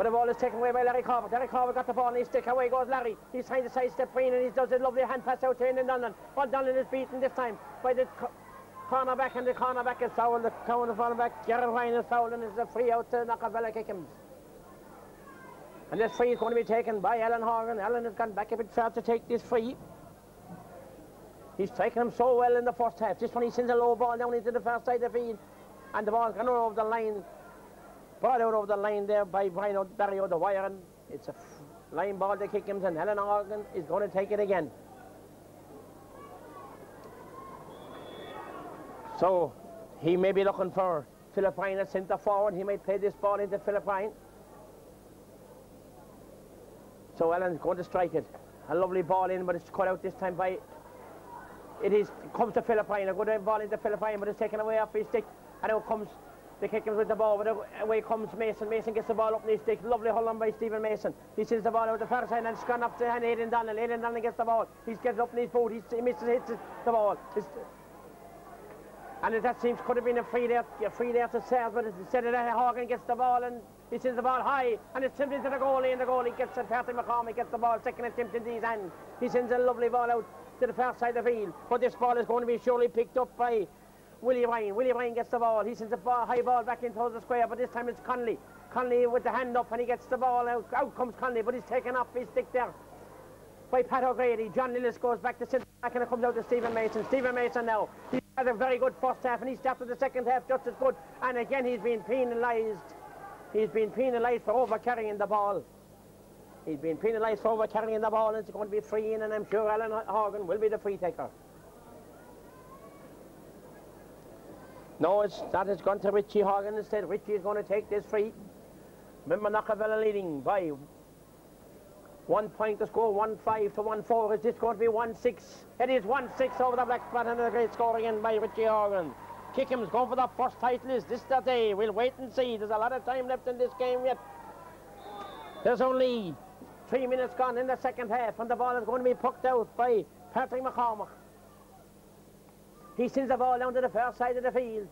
But the ball is taken away by Larry Corbett. Larry Corbett got the ball and he stick. Away goes Larry. He's trying to sidestep Green and he does a lovely hand pass out to Aidan Donlan. Well, Donlan is beaten this time by the cornerback, and the cornerback is fouled. The cornerback, Gerard Ryan, is fouled, and it's a free out to Knockavella Kickham's. And this free is going to be taken by Alan Horgan. Alan has gone back a bit far to take this free. He's taken him so well in the first half. This one he sends a low ball down into the far side of the field, and the ball's gone over the line. Brought out over the line there by Brian Barry O'Dwyer, and it's a line ball to Kickham's, and Alan Horgan is going to take it again. So he may be looking for Philip Ryan at centre forward. He might play this ball into Philip Ryan. So Alan's going to strike it. A lovely ball in, but it's cut out this time by... It comes to Philip Ryan. A good ball into Philip Ryan, but it's taken away off his stick. And out comes the Kickham's with the ball. But away comes Mason. Mason gets the ball up in his stick. Lovely hold on by Stephen Mason. He sends the ball out the far side and it's gone up to Aidan Donlan. Aidan Donlan gets the ball. He gets it up in his boot. He misses, hits the ball. And that seems could have been a free there to serve, but instead of that, Horgan gets the ball and he sends the ball high, and it's tipped into the goalie, and the goalie gets it. Patrick McCormick gets the ball, second attempt into his hand. He sends a lovely ball out to the far side of the field, but this ball is going to be surely picked up by Willie Ryan. Willie Ryan gets the ball. He sends a high ball back into the square, but this time it's Connolly. Connolly with the hand up, and he gets the ball out. Out comes Connolly, but he's taken off his stick there by Pat O'Grady. John Lillis goes back to centre back, and it comes out to Stephen Mason. Stephen Mason now, he's had a very good first half, and he started the second half just as good, and again he's been penalised. He's been penalised for over-carrying the ball. He's been penalised for over-carrying the ball, and it's going to be free in, and I'm sure Alan Horgan will be the free taker. No, it's not. It's gone to Richie Horgan instead. Richie is going to take this free. Remember, Knockavella leading by 1 point to score, 1-5 to 1-4. Is this going to be 1-6? It is 1-6 over the Black Spot, and a great score again by Richie Horgan. Kickham's going for the first title. Is this the day? We'll wait and see. There's a lot of time left in this game yet. There's only 3 minutes gone in the second half, and the ball is going to be pucked out by Patrick McCormick. He sends the ball down to the far side of the field.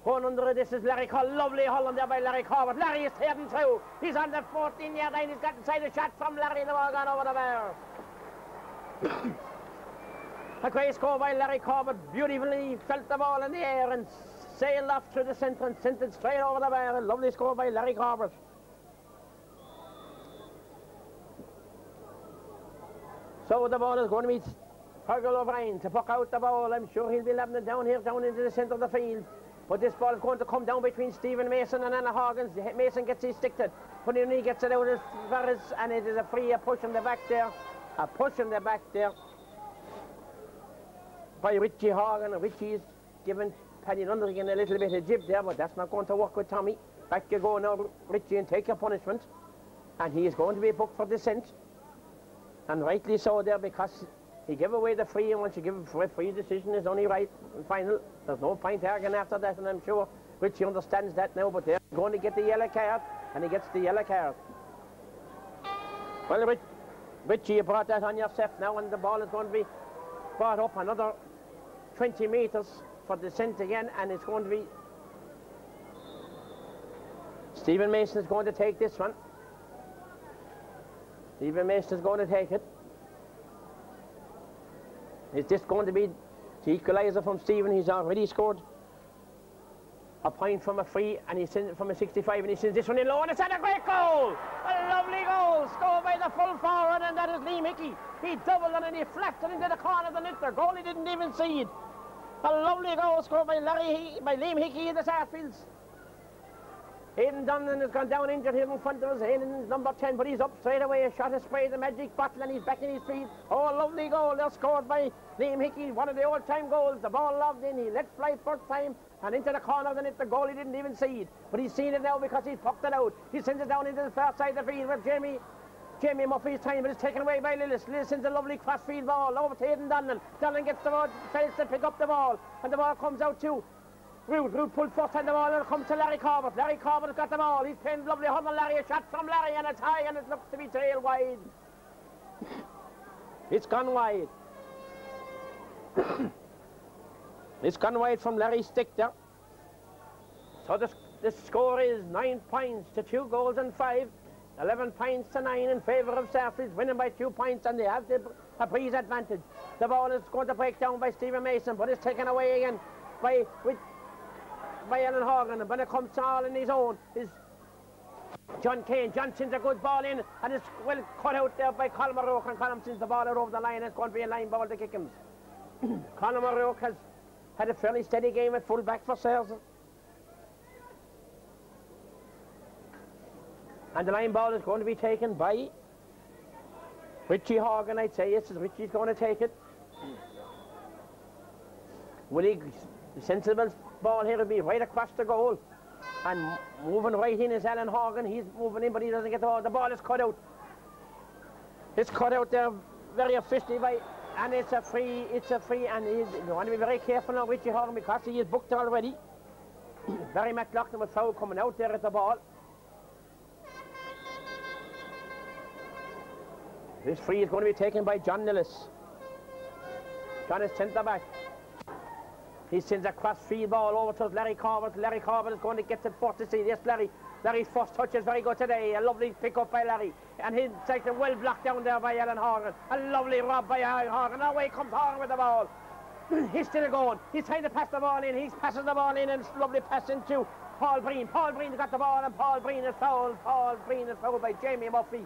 Going under it, this is Larry Corbett. Lovely Holland there by Larry Corbett. Larry is heading through. He's on the 14-yard line. He's got inside a shot from Larry. The ball gone over the bar. A great score by Larry Corbett. Beautifully felt the ball in the air and sailed off through the centre and sent it straight over the bar. A lovely score by Larry Corbett. So the ball is going to be Fergal O'Brien to puck out the ball. I'm sure he'll be lapping it down here, down into the centre of the field. But this ball is going to come down between Stephen Mason and Anna Horgan. Mason gets his stick to, but he gets it out as far as, and it is a free, a push in the back there. A push in the back there by Richie Horgan. Richie is giving Paddy Lundergan a little bit of jib there, but that's not going to work with Tommy. Back you go now, Richie, and take your punishment. And he is going to be booked for dissent. And rightly so there, because he gave away the free, and once you give a free decision is only right and final. There's no point arguing after that, and I'm sure Richie understands that now, but they're going to get the yellow card, and he gets the yellow card. Well, Richie, you brought that on yourself now, and the ball is going to be brought up another 20 metres for descent again, and it's going to be Stephen Mason is going to take this one. Stephen Mason is going to take it. Is this going to be the equaliser from Stephen? He's already scored a point from a free, and he sends it from a 65, and he sends this one in low, and it's had a great goal! A lovely goal scored by the full forward, and that is Liam Hickey. He doubled it and he flapped it into the corner of the net. The goalie didn't even see it. A lovely goal scored by Liam Hickey in the Sarsfields. Aidan Donlan has gone down injured here in front of us. Aidan's number 10, but he's up straight away. A shot has sprayed the magic bottle, and he's back in his feet. Oh, a lovely goal there scored by Liam Hickey, one of the old-time goals. The ball loved in, he let fly first time, and into the corner of the net. The goalie didn't even see it, but he's seen it now because he's pucked it out. He sends it down into the far side of the field with Jamie Murphy's time, but it's taken away by Lillis. Lillis sends a lovely crossfield ball over to Aidan Donlan. Donlan gets the ball, fails to pick up the ball, and the ball comes out to Root pulled first and the ball, and it comes to Larry Corbett. Larry Corbett has got the ball. He's playing lovely home on Larry. A shot from Larry, and it's high, and it looks to be tail wide. It's gone wide. It's gone wide from Larry's stick there. So the score is 9 points to 2 goals and 5. 11 points to 9 in favour of Sarsfields, winning by 2 points, and they have a breeze advantage. The ball is going to break down by Stephen Mason, but it's taken away again by Alan Horgan. And when it comes to all in his own, is John Kane. John sends a good ball in, and it's well cut out there by Colm O'Rourke, and Colm sends the ball out over the line. It's going to be a line ball to Kickham's. Colm O'Rourke has had a fairly steady game at full back for Sarsfields. And the line ball is going to be taken by Richie Horgan, I'd say. Yes, Richie's going to take it. Willie, sensible ball here will be right across the goal. And moving right in is Alan Horgan. He's moving in, but he doesn't get the ball. The ball is cut out. It's cut out there very officially by, and it's a free, and you want to be very careful now, Richie Horgan, because he is booked already. Barry McLaughlin with foul coming out there at the ball. This free is going to be taken by John Nillis. John is centre back. He sends a cross field ball over to Larry Corbett. Larry Corbett is going to get it first to see. Yes, Larry. Larry's first touch is very good today. A lovely pick up by Larry. And he's taken well blocked down there by Alan Horgan. A lovely rob by Horgan. Away comes Horgan with the ball. He's still going. He's trying to pass the ball in. He's passing the ball in, and it's lovely pass into Paul Breen. Paul Breen's got the ball, and Paul Breen is fouled. Paul Breen is fouled by Jamie Murphy.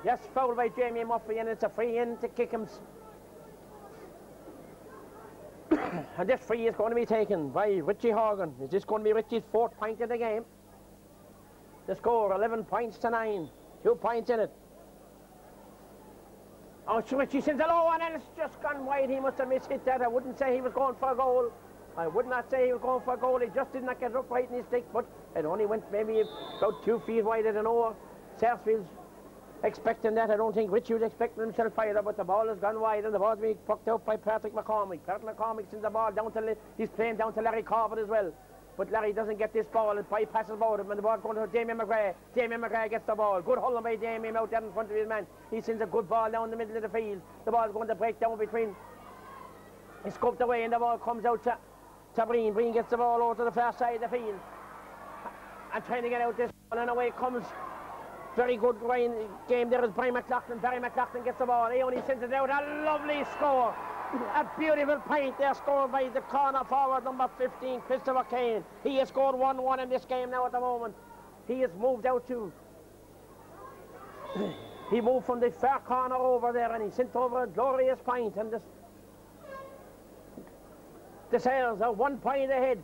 Yes, fouled by Jamie Murphy, and it's a free in to Kickham's. And this free is going to be taken by Richie Horgan. Is this going to be Richie's 4th point of the game? The score, 11 points to 9. 2 points in it. Oh, so Richie sends a low one, and it's just gone wide. He must have mishit that. I wouldn't say he was going for a goal. I would not say he was going for a goal. He just did not get it up right in his stick, but it only went maybe about 2 feet wide. I don't know. Sarsfield's expecting that. I don't think Richie was expecting himself either, but the ball has gone wide, and the ball's being pucked out by Patrick McCormick. Patrick McCormick sends the ball down to, he's playing down to Larry Corbett as well. But Larry doesn't get this ball. It bypasses about him, and the ball's going to Damien McGrath. Damien McGrath gets the ball. Good hauling by Damien out there in front of his man. He sends a good ball down the middle of the field. The ball's going to break down between. He's scoped away, and the ball comes out to Breen. Breen gets the ball over to the far side of the field. And trying to get out this ball, and away comes. Very good game there is Barry McLaughlin. Barry McLaughlin gets the ball. He only sends it out. A lovely score. A beautiful point there scored by the corner forward number 15, Christopher Kane. He has scored 1-1 in this game now at the moment. He has moved out to... he moved from the far corner over there, and he sent over a glorious point. And the Sails are 1 point ahead.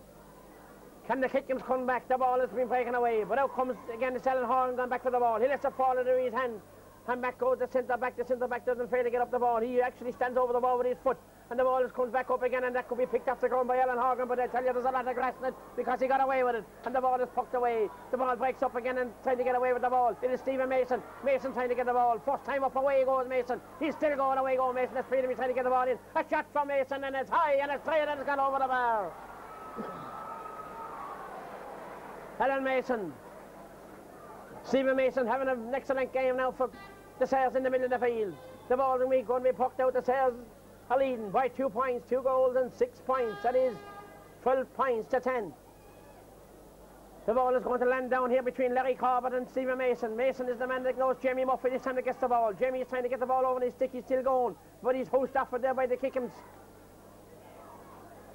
Can the Kickham's come back? The ball has been breaking away, but out comes again the Alan Horgan going back for the ball. He lets it fall into his hand, and back goes the centre back. The centre back doesn't fail to get up the ball. He actually stands over the ball with his foot, and the ball comes back up again, and that could be picked off the ground by Alan Horgan, but I tell you there's a lot of grass in it because he got away with it, and the ball is pucked away. The ball breaks up again and trying to get away with the ball. It is Stephen Mason. Mason trying to get the ball. First time up, away goes Mason. He's still going, away goes Mason. That's freedom. He's trying to get the ball in. A shot from Mason, and it's high, and it's straight, and it's gone over the bar. Alan Mason. Stephen Mason having an excellent game now for the Sails in the middle of the field. The ball in week going to be pucked out. The Sails are leading by 2 points, 2 goals and 6 points. That is 12 points to 10. The ball is going to land down here between Larry Corbett and Stephen Mason. Mason is the man that knows Jamie Murphy this time to get the ball. Jamie is trying to get the ball over his stick. He's still going, but he's housed off there by the Kickham's.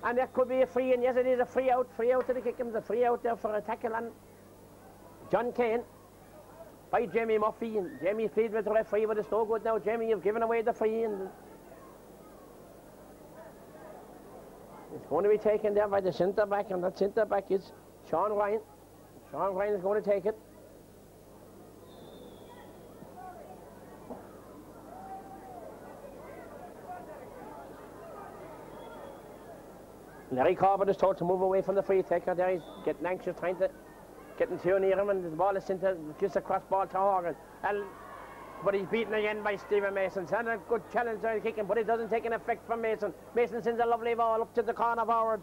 And that could be a free, and yes, it is a free out to the Kickham's, a free out there for a tackle on John Kane by Jamie Murphy. And Jamie pleads with the referee, but it's no good now. Jamie, you've given away the free, and it's going to be taken there by the centre back, and that centre back is Sean Ryan. Sean Ryan is going to take it. Larry Corbett is told to move away from the free taker there. He's getting anxious, trying to get too near him, and the ball is sent just a cross ball to Horgan. But he's beaten again by Stephen Mason. And a good challenge there kicking, but it doesn't take an effect from Mason. Mason sends a lovely ball up to the corner forward.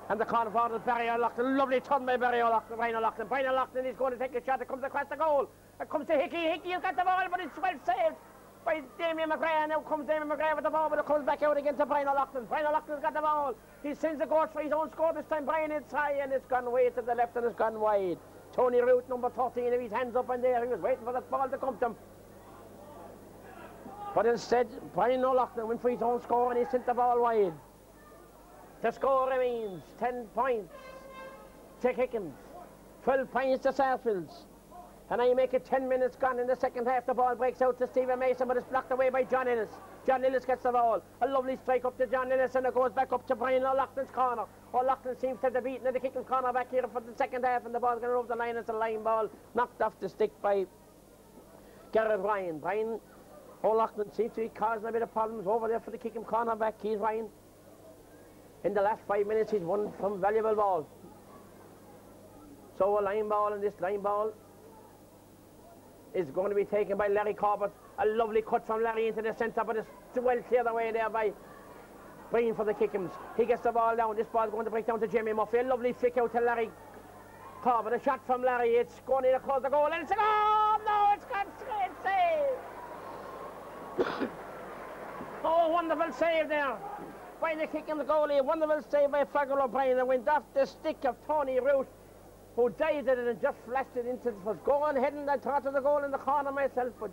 And the corner forward is Barry O'Loughlin. Lovely turn by Barry O'Loughlin. Brian O'Loughlin. Brian O'Loughlin is going to take a shot. It comes across the goal. It comes to Hickey. Hickey has got the ball, but it's well saved by Damien McGrath. Now comes Damien McGrath with the ball, but it comes back out again to Brian O'Loughlin. Brian O'Loughlin's got the ball. He sends the goal for his own score this time. Brian, it's high, and it's gone way to the left, and it's gone wide. Tony Root, number 13, with his hands up in there. He was waiting for that ball to come to him. But instead, Brian O'Loughlin went for his own score and he sent the ball wide. The score remains 10 points to Hickams, 12 points to Sarsfields. And I make it 10 minutes gone in the second half. The ball breaks out to Stephen Mason, but it's blocked away by John Ellis. John Ellis gets the ball. A lovely strike up to John Ellis, and it goes back up to Brian O'Loughlin's corner. O'Loughlin seems to have the beaten of the Hickams corner back here for the second half, and the ball's going over the line. It's a line ball, knocked off the stick by Garrett Ryan. Brian O'Loughlin seems to be causing a bit of problems over there for the Hickams corner back. He's Ryan. In the last 5 minutes, he's won some valuable ball. So a line ball, and this line ball is going to be taken by Larry Corbett. A lovely cut from Larry into the centre, but it's well cleared away there by Brian for the Hickams. He gets the ball down. This ball is going to break down to Jamie Murphy. A lovely flick out to Larry Corbett. A shot from Larry. It's going in across the goal, and it's a goal! No, it's got straight save. Oh, wonderful save there by the Hickams goalie. A wonderful save by Fergal O'Brien. It went off the stick of Tony Root, who dived at it and just flashed it into the goal and heading. I thought of the goal in the corner myself, but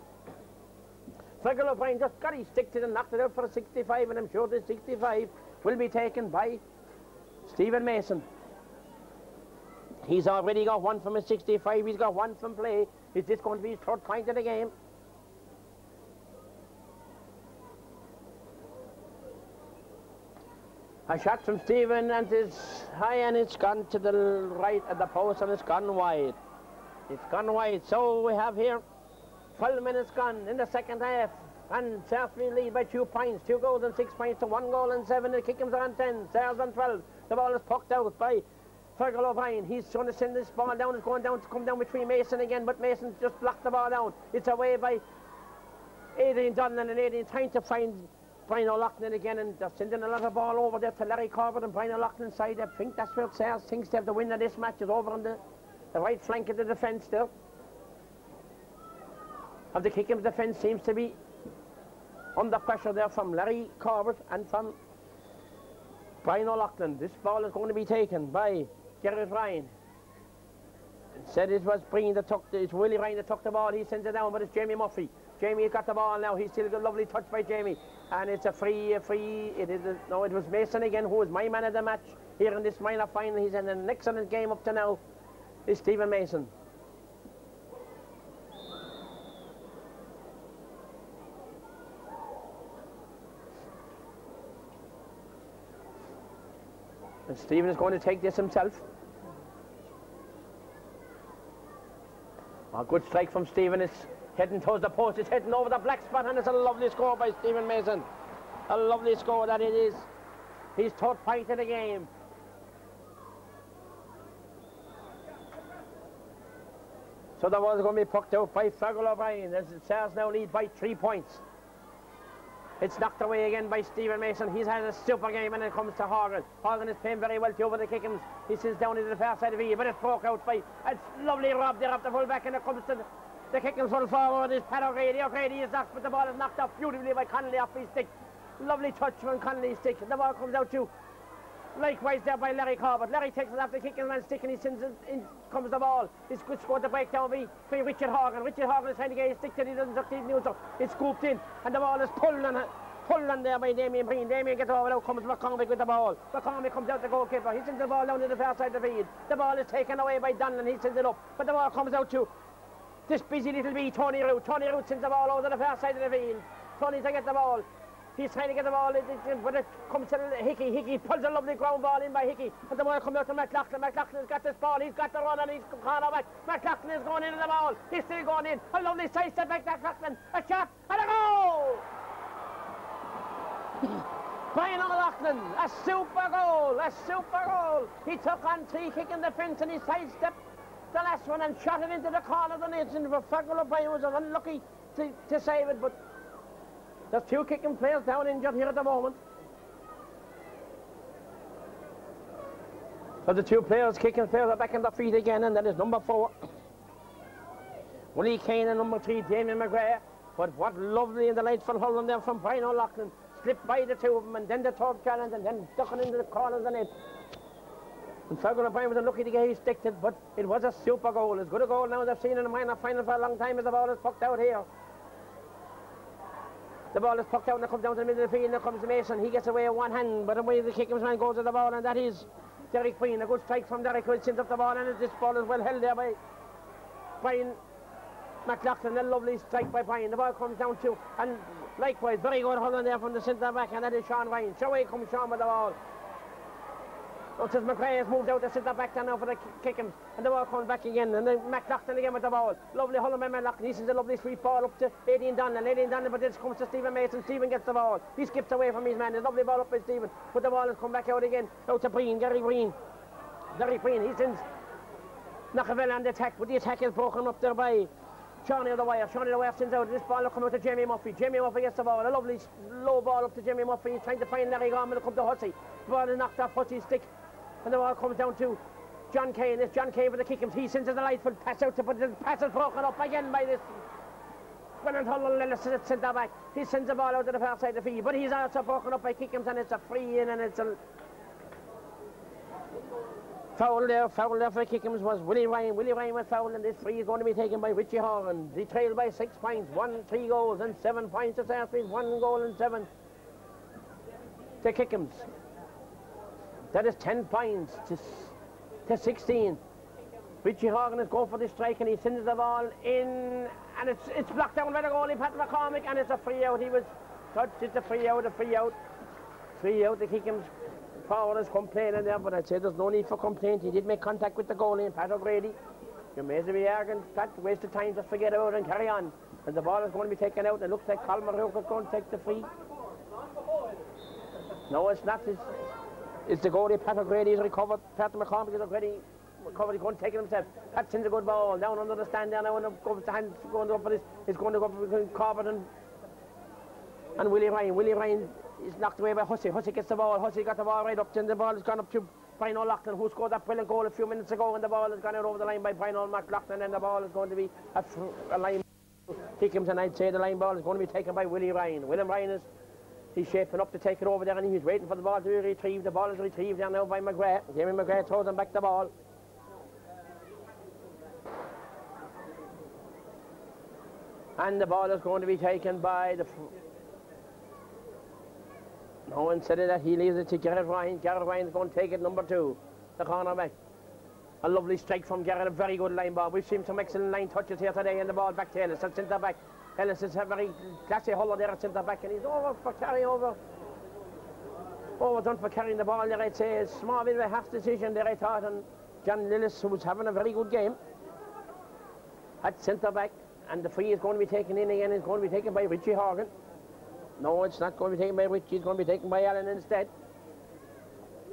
Fergal O'Brien just got his stick to it and knocked it out for a 65, and I'm sure the 65 will be taken by Stephen Mason. He's already got one from a 65, he's got one from play. Is this going to be his third point of the game? A shot from Stephen, and it's high, and it's gone to the right at the post, and it's gone wide. It's gone wide. So we have here 12 minutes gone in the second half, and Sarsfield lead by 2 points, 2 goals and 6 points to 1 goal and 7. The Hickams are on 10, Sars on 12. The ball is pucked out by Fergal O'Brien. He's going to send this ball down. It's going down to come down between Mason again, but Mason just blocked the ball down. It's away by Adrian Donlan, and Adrian trying to find Brian O'Loughlin again, and they're sending a lot of ball over there to Larry Corbett and Brian O'Loughlin's side. I think that's where Sars thinks they have the win of this match, is over on the right flank of the defence there. Of the Hickams defence seems to be under pressure there from Larry Corbett and from Brian O'Loughlin. This ball is going to be taken by Garrett Ryan. It said it was Brian that took it's Willie Ryan that took the ball. He sends it down, but it's Jamie Murphy. Jamie got the ball now. He's still got a lovely touch by Jamie, and it's a free. It was Mason again, who was my man of the match here in this minor final. He's in an excellent game up to now. Is Stephen Mason. And Stephen is going to take this himself. A good strike from Stephen. It's heading towards the post. It's heading over the black spot, and it's a lovely score by Stephen Mason. A lovely score that it is. His third point of the game. So the ball is going to be pucked out by Fergal O'Brien as the Sars now lead by 3 points. It's knocked away again by Stephen Mason. He's had a super game, and it comes to Horgan. Horgan is playing very well to over the Hickams. He sits down into the far side of E, but it's broke out by a lovely rob there off the full back, and it comes to the Hickams full forward. Is Pat O'Grady. O'Grady is knocked, but the ball is knocked off beautifully by Connolly off his stick. Lovely touch from Connolly's stick. The ball comes out to likewise there by Larry Corbett. Larry takes it off the Hickams man's stick, and he sends it in. Comes the ball. It's good score to break down by Richard Horgan. Richard Horgan is trying to get his stick that he doesn't succeed in. It's scooped in, and the ball is pulled on there by Damien Breen. Damien gets over, now comes McCormick with the ball. McCormick comes out the goalkeeper. He sends the ball down to the far side of the field. The ball is taken away by Donlan. He sends it up, but the ball comes out to this busy little bee, Tony Root. Tony Root sends the ball over to the far side of the field. Tony to get the ball. He's trying to get the ball, but it comes to Hickey. Hickey pulls a lovely ground ball in by Hickey, and the ball comes out to McLaughlin. McLaughlin's got this ball. He's got the run, and he's corner back. McLaughlin is going into the ball. He's still going in. A lovely side step back, McLaughlin. A shot and a goal. Brian O'Loughlin, a super goal, a super goal. He took on 3 kicking the fence, and he sidestepped the last one and shot it into the corner of the net. And Fergal O'Brien was unlucky to save it, but there's 2 kicking players down injured here at the moment. So the 2 kicking players are back on their feet again, and that is number 4, Willie Kane, and number 3, Damien McGrath. But what lovely in the lights from Holland there from Brian O'Loughlin. Slipped by the 2 of them, and then the third challenge, and then ducking into the corner of the net. And Fergal O'Brien was unlucky to get his sticked it, but it was a super goal. As good a goal now as I've seen in the minor final for a long time as the ball is pucked out here. The ball is pucked out and it comes down to the middle of the field and there comes Mason. He gets away with one hand, but away the Kickham's man goes to the ball, and that is Derek Breen. A good strike from Derek, who sends up the ball, and this ball is well held there by Brian McLaughlin. A lovely strike by Brian. The ball comes down to, and likewise, very good hold on there from the centre back, and that is Sean Ryan. So away comes Sean with the ball. Says McRae has moved out the centre back there now for the Kickham's, and the ball comes back again, and then McLaughlin again with the ball. Lovely hold on by McLaughlin. He sends a lovely sweet ball up to Aidan Donnelly, but this comes to Stephen Mason. Stephen gets the ball. He skips away from his man. A lovely ball up by Stephen, but the ball has come back out again. Out to Breen, Gary Breen. Gary Breen, he sends Knockavel on the attack, but the attack is broken up there by Shawnee O'Dwyer. Shawnee O'Dwyer sends out. This ball will come out to Jamie Murphy. Jamie Murphy gets the ball. A lovely low ball up to Jamie Murphy. He's trying to find Larry Gorman to come to Hussey. The ball is knocked off Hussey's stick, and the ball comes down to John Kane. It's John Kane for the Kickham's. He sends a delightful pass out to, but the pass is broken up again by this Brennan Hull at centre back. He sends the ball out to the far side of the field, but he's also broken up by Kickham's, and it's a free in, and it's a foul there for Kickham's was Willie Ryan. Willie Ryan was fouled, and this free is going to be taken by Richie Horgan. They trail by 6 points, 3 goals and 7 points to Sarsfield, 1 goal and 7 to Kickham's. That is 10 points to 16. Richie Horgan is going for the strike, and he sends the ball in, and it's blocked down by the goalie, Pat McCormick, and it's a free out. He was touched. It's a free out. The Kickham's forward is complaining there, but I'd say there's no need for complaint. He did make contact with the goalie, and Pat O'Grady. You may as well be arguing, Pat, waste of time, just forget about it and carry on. And the ball is going to be taken out, and it looks like Colm Maruca is going to take the free. No, it's not. It's the goalie, Pat O'Grady, is recovered. Pat McCormick is already recovered. He's going to take it himself. Pat sends a good ball down under the stand there now, and the hands going to go for this. It's going to go between Corbett and Willie Ryan. Willie Ryan is knocked away by Hussey. Hussey gets the ball. Hussey got the ball right up, and the ball has gone up to Brian O'Loughlin, who scored that brilliant goal a few minutes ago, and the ball has gone out over the line by Brian O'Loughlin, and the ball is going to be a line. Kickham's, and I'd say the line ball is going to be taken by Willie Ryan. William Ryan he's shaping up to take it over there, and he's waiting for the ball to be retrieved. The ball is retrieved there now by McGrath. Jamie McGrath throws him back the ball. And the ball is going to be taken by the... No, instead of that, he leaves it to Garrett Ryan. Garrett Ryan is going to take it, number 2, the cornerback. A lovely strike from Garrett, a very good line ball. We've seen some excellent line touches here today, and the ball back to Ellis at centre back. Ellis is a very classy hauler there at centre back, and he's over for carrying overdone for carrying the ball there. I'd say a small bit of a half decision there, I thought, and John Lillis, who's having a very good game at centre back, and the free is going to be taken in again. It's going to be taken by Richie Horgan. No, it's not going to be taken by Richie. It's going to be taken by Allen instead.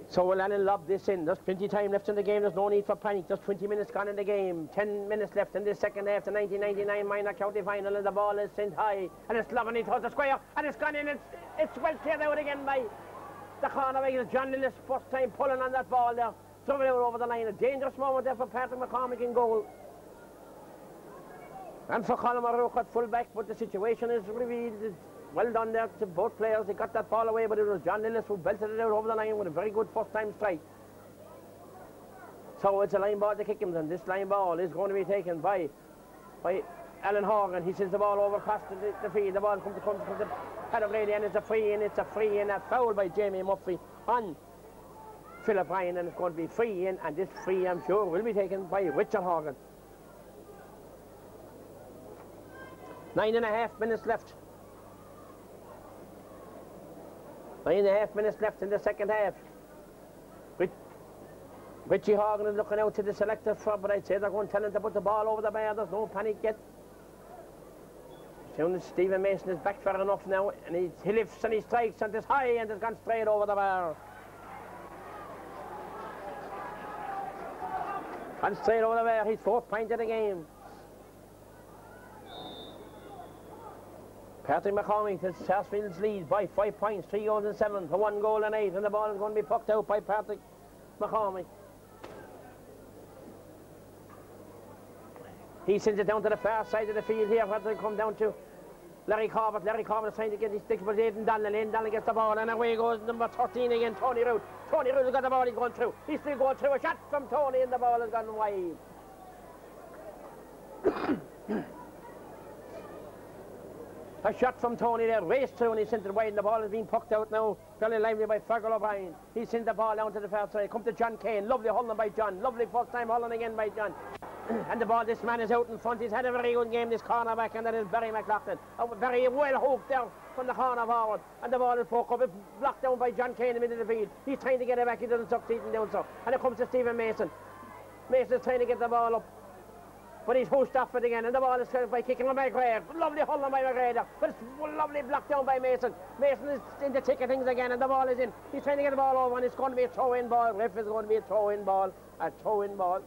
So will Allen lob this in? There's plenty of time left in the game. There's no need for panic. There's 20 minutes gone in the game. 10 minutes left in this second half. The 1999 minor county final, and the ball is sent high, and it's lobbing it towards the square, and it's gone in. It's well cleared out again by the cornerback. John Lillis, first time pulling on that ball there, throwing it out over the line. A dangerous moment there for Patrick McCormick in goal, and for Colm Maruca at full back. But the situation is revealed. Well done there to both players. They got that ball away, but it was John Lillis who belted it out over the line with a very good first time strike. So it's a line ball to Kickham's, and this line ball is going to be taken by Alan Horgan. He sends the ball over across the field. The ball comes to Pat O'Grady, and it's a free in. It's a free in, a foul by Jamie Murphy on Philip Ryan, and it's going to be free in, and this free, I'm sure, will be taken by Richard Horgan. 9.5 minutes left. 9.5 minutes left in the second half. Richie Horgan is looking out to the selector for, but I'd say they're going to tell him to put the ball over the bar. There's no panic yet. As soon as Stephen Mason is back fair enough now, and he lifts and he strikes, and it's high, and it's gone straight over the bar. Gone straight over the bar. He's 4th point of the game. Patrick McCormick is Sarsfield's lead by 5 points, 3 goals and 7 for 1 goal and 8, and the ball is going to be pucked out by Patrick McCormick. He sends it down to the far side of the field here. What will come down to Larry Corbett. Larry Corbett is trying to get his sticks, but Aidan Donnelly. Aidan Donnelly gets the ball, and away goes number 13 again, Tony Root. Tony Root has got the ball, he's going through. He's still going through. A shot from Tony and the ball has gone wide. A shot from Tony there, raced through and he sent it wide and the ball has been pucked out now. Very lively by Fergal O'Brien. He sent the ball down to the far side. Come to John Kane. Lovely hauling by John. Lovely first time hauling again by John. And the ball, this man is out in front. He's had a very good game, this cornerback, and that is Barry McLaughlin. Very well hooked there from the corner forward. And the ball is poked up. It's blocked down by John Kane in the middle of the field. He's trying to get it back. He doesn't succeed in doing so. And it comes to Stephen Mason. Mason's trying to get the ball up. But he's hoosed off it again, and the ball is cleared by kicking on by McGrath. Lovely hauling by McGrath, but it's lovely blocked down by Mason. Mason is in the thick of things again, and the ball is in. He's trying to get the ball over, and it's going to be a throw-in ball. Ref is going to be a throw-in ball. A throw-in ball.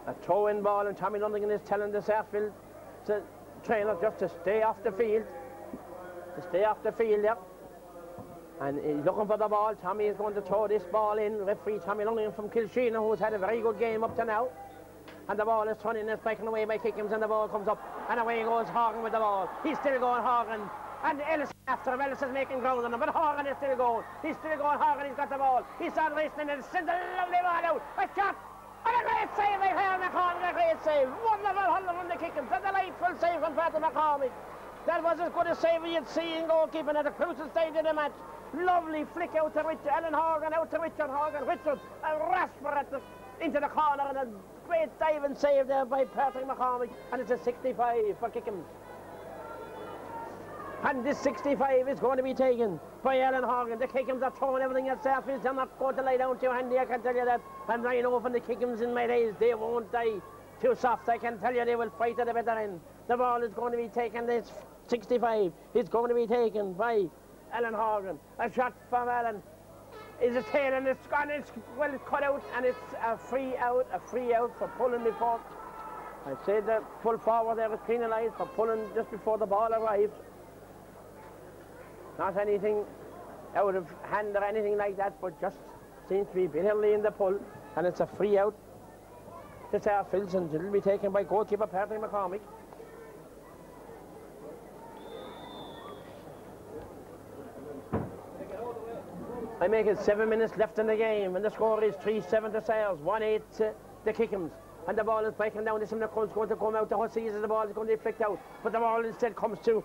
A throw-in ball, and Tommy Lundigan is telling the Sarsfield trainer just to stay off the field. To stay off the field there. And he's looking for the ball. Tommy is going to throw this ball in. Referee Tommy Lundigan from Kilsheena, who's had a very good game up to now. And the ball is thrown in and breaking away by Kickums, and the ball comes up. And away goes Horgan with the ball. He's still going, Horgan. And Ellis after him. Ellis is making ground on him, but Horgan is still going. He's still going, Horgan. He's got the ball. He's on racing and sends a lovely ball out. A shot. And a great save by Hale McCormick. A great save. Wonderful hauling from the Kickums. A delightful save from Patrick McCormick. That was as good a save as you'd see in goalkeeping at a crucial stage of the match. Lovely flick out to Richard, Alan Horgan out to Richard Horgan. Richard, a rasper into the corner, and a great dive and save there by Patrick McCormick. And it's a 65 for Kickums. And this 65 is going to be taken by Alan Horgan. The Kickums are throwing everything at Sarsfield. They're not going to lie down too handy, I can tell you that. And I know from the Kickums in my days, they won't die too soft. I can tell you they will fight at the better end. The ball is going to be taken, this 65 is going to be taken by Alan Horgan. A shot from Alan is a tail, and it's gone. It's well cut out, and it's a free out for pulling before. I say the pull forward there was penalised for pulling just before the ball arrived. Not anything out of hand or anything like that, but just seems to be bitterly in the pull, and it's a free out to Sarsfields, and it'll be taken by goalkeeper Patrick McCormick. I make it 7 minutes left in the game, and the score is 3-7 to Sales, 1-8 to the Kickums. And the ball is breaking down. This is going to come out to Hussies, and the ball is going to be flicked out. But the ball instead comes to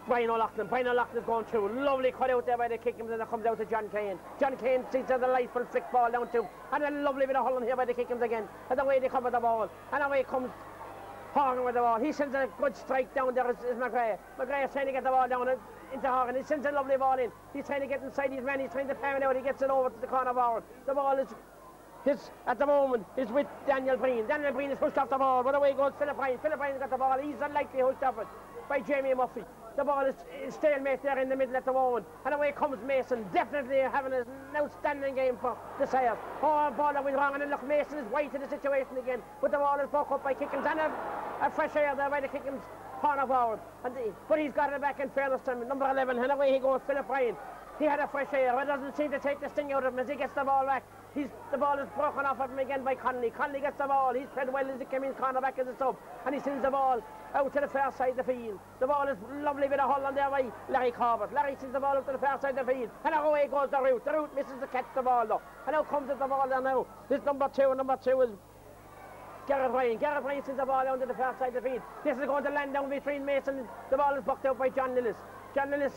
Brian O'Loughlin. Brian O'Loughlin is going through. Lovely cut out there by the Kickums, and it comes out to John Kane. John Kane sees a delightful flick ball down to, and a lovely bit of hauling here by the Kickums again. And away they come with the ball, and away comes Horgan with the ball. He sends a good strike down there. Is McGrath. McGrath is trying to get the ball down into Horgan. He sends a lovely ball in. He's trying to get inside his man. He's trying to palm it out. He gets it over to the corner forward. The ball is at the moment is with Daniel Breen. Daniel Breen is pushed off the ball, but away goes Philip Bryan. Philip Bryan's got the ball. He's unlikely pushed off it by Jamie Murphy. The ball is stalemate there in the middle at the moment, and away comes Mason, definitely having an outstanding game for the Sayers. Oh, a ball that went wrong, and then look, Mason is right to the situation again, but the ball is broke up by Kickums, and a fresh air there by the Kickums corner forward. But he's got it back in fairness to him, number 11, and away he goes, Philip Bryan. He had a fresh air, but doesn't seem to take the sting out of him as he gets the ball back. The ball is broken off of him again by Conley. Conley gets the ball. He's played well as he came in corner back as a sub, and he sends the ball out to the far side of the field. The ball is lovely bit of hold on there by Larry Corbett. Larry sends the ball out to the far side of the field, and away goes the Root. The Root misses to catch the ball though, and now comes at the ball there now. This number two is Gareth Ryan. Gareth Ryan sends the ball down to the far side of the field. This is going to land down between Mason. The ball is bucked out by John Lillis. John Lillis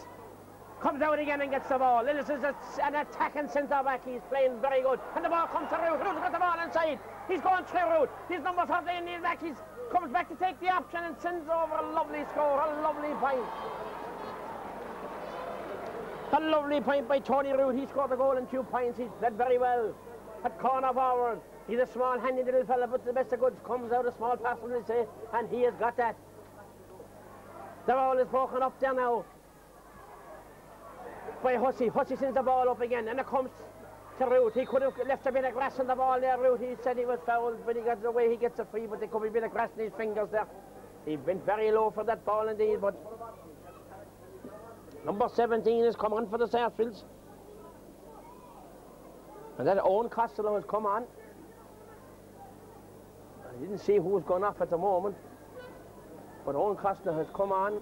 comes out again and gets the ball. Lillis is an attacking centre back. He's playing very good. And the ball comes to Root. Root's got the ball inside. He's going through Root. He's number 13 in back. He comes back to take the option and sends over a lovely score, a lovely point. A lovely point by Tony Root. He scored the goal in 2 points. He's played very well at corner forward. He's a small handy little fella, but the best of goods comes out a small pass, will they say, and he has got that. The ball is broken up there now by Hussey. Hussey sends the ball up again, and it comes to Root. He could have left a bit of grass on the ball there, Root. He said he was fouled, but he got the way he gets it free, but there could be a bit of grass in his fingers there. He went very low for that ball indeed, but number 17 has come on for the Sarsfields. And that Owen Costello has come on. I didn't see who was going off at the moment, but Owen Costello has come on,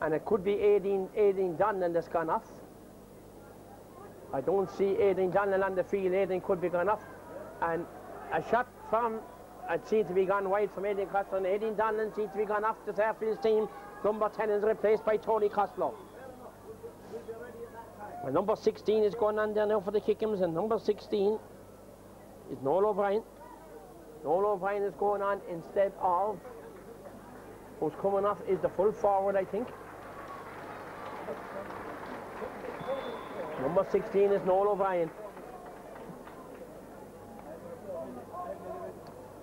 and it could be Aideen Donnan that's gone off. I don't see Aidan Donnellan on the field. Aidan could be gone off. And a shot from, it seemed to be gone wide from Aidan Costello. And Aidan Donnellan seems to be gone off the Fairfields team. Number 10 is replaced by Tony Costello. And number 16 is going on there now for the Kickhams. And number 16 is Noel O'Brien. Noel O'Brien is going on instead of, who's coming off is the full forward, I think. Number 16 is Noel O'Brien.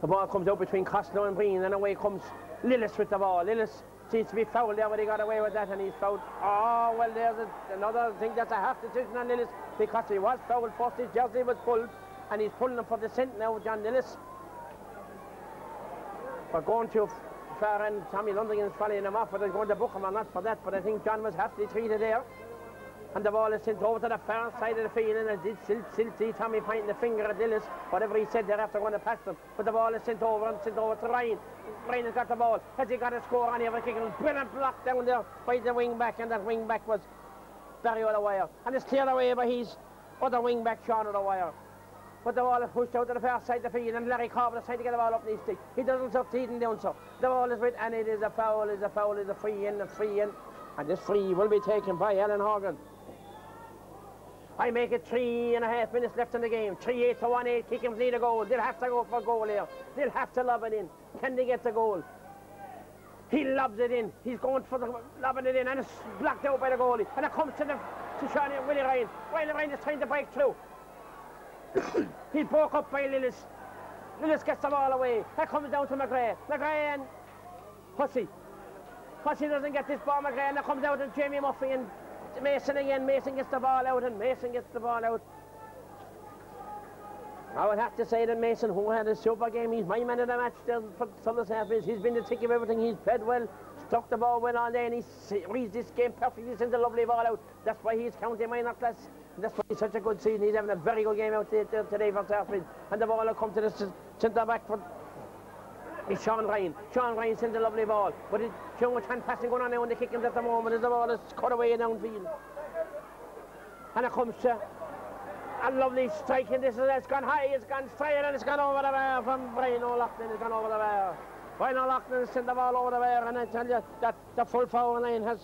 The ball comes out between Costello and Breen, and away comes Lillis with the ball. Lillis seems to be fouled there, but he got away with that, and he's fouled. Oh, well, there's another thing that's a half decision on Lillis, because he was fouled first. His jersey was pulled, and he's pulling him for the scent now, John Lillis. We're going too far, and Tommy Lundgren is following him off, but they're going to book him or not for that, but I think John was happily treated there. And the ball is sent over to the far side of the field, and I did still see Tommy pointing the finger at Lillis. Whatever he said there after going to pass them. But the ball is sent over to Ryan. Ryan has got the ball. Has he got a score on here? It was brilliant block down there by the wing back, and that wing back was Barry O'Dwyer. And it's cleared away by his other wing back, Sean O'Dwyer. But the ball is pushed out to the far side of the field, and Larry Corbett is trying to get the ball up in his stick. He doesn't succeed in doing so. The ball is with, and it is a foul, is a free in. And this free will be taken by Alan Horgan. I make it 3.5 minutes left in the game. 3-8 to 1-8. Kickhams need a goal. They'll have to go for a goal here. They'll have to lob it in. Can they get the goal? He lobs it in. He's going for the lobbing it in, and it's blocked out by the goalie. And it comes to Shawnee and Willie Ryan. Willie Ryan is trying to break through. He broke up by Lillis. Lillis gets the ball away. That comes down to McGrath. McGrath and Hussey. Hussey doesn't get this ball, McGrath, and it comes out to Jamie Murphy and Mason again. Mason gets the ball out, and Mason gets the ball out. I would have to say that Mason, who had a super game, he's my man of the match there for Thurles Fairfields. He's been the tick of everything. He's played well, stuck the ball well all day, and he reads this game perfectly. He sends a lovely ball out. That's why he's county minor class. And that's why he's such a good season. He's having a very good game out there today for Fairfields. And the ball will come to the centre back for Sean Ryan. Sean Ryan sends a lovely ball, but it's too much hand passing going on now in the Kickhams at the moment as the ball is cut away downfield. And it comes to a lovely strike, and it's gone high, it's gone straight, and it's gone over the bar from Brian O'Loughlin. It's gone over the bar. Brian O'Loughlin has sent the ball over the bar, and I tell you that the full forward line has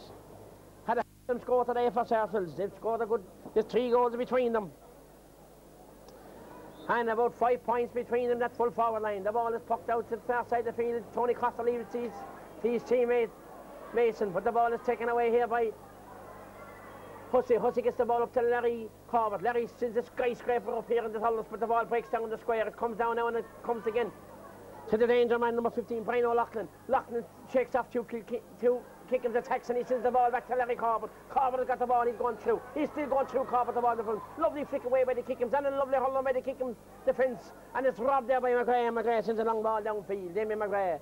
had a score today for Fairfields. They've scored a good, there's 3 goals between them. And about 5 points between them, that full forward line. The ball is pucked out to the far side of the field. Tony Costa leaves his teammate Mason, but the ball is taken away here by Hussey. Hussey gets the ball up to Larry Corbett. Larry sends a skyscraper up here in the Thurles, but the ball breaks down the square. It comes down now, and it comes again to the danger man, number 15, Brian O'Loughlin. Loughlin shakes off two Kickhams attacks, and he sends the ball back to Larry Corbett. Corbett has got the ball, he's going through. He's still going through. Corbett the ball in the front. Lovely flick away by the Kickhams, and a lovely hold on by the Kickhams defence. And it's robbed there by McGrath, and McGrath sends a long ball downfield. Damien McGrath.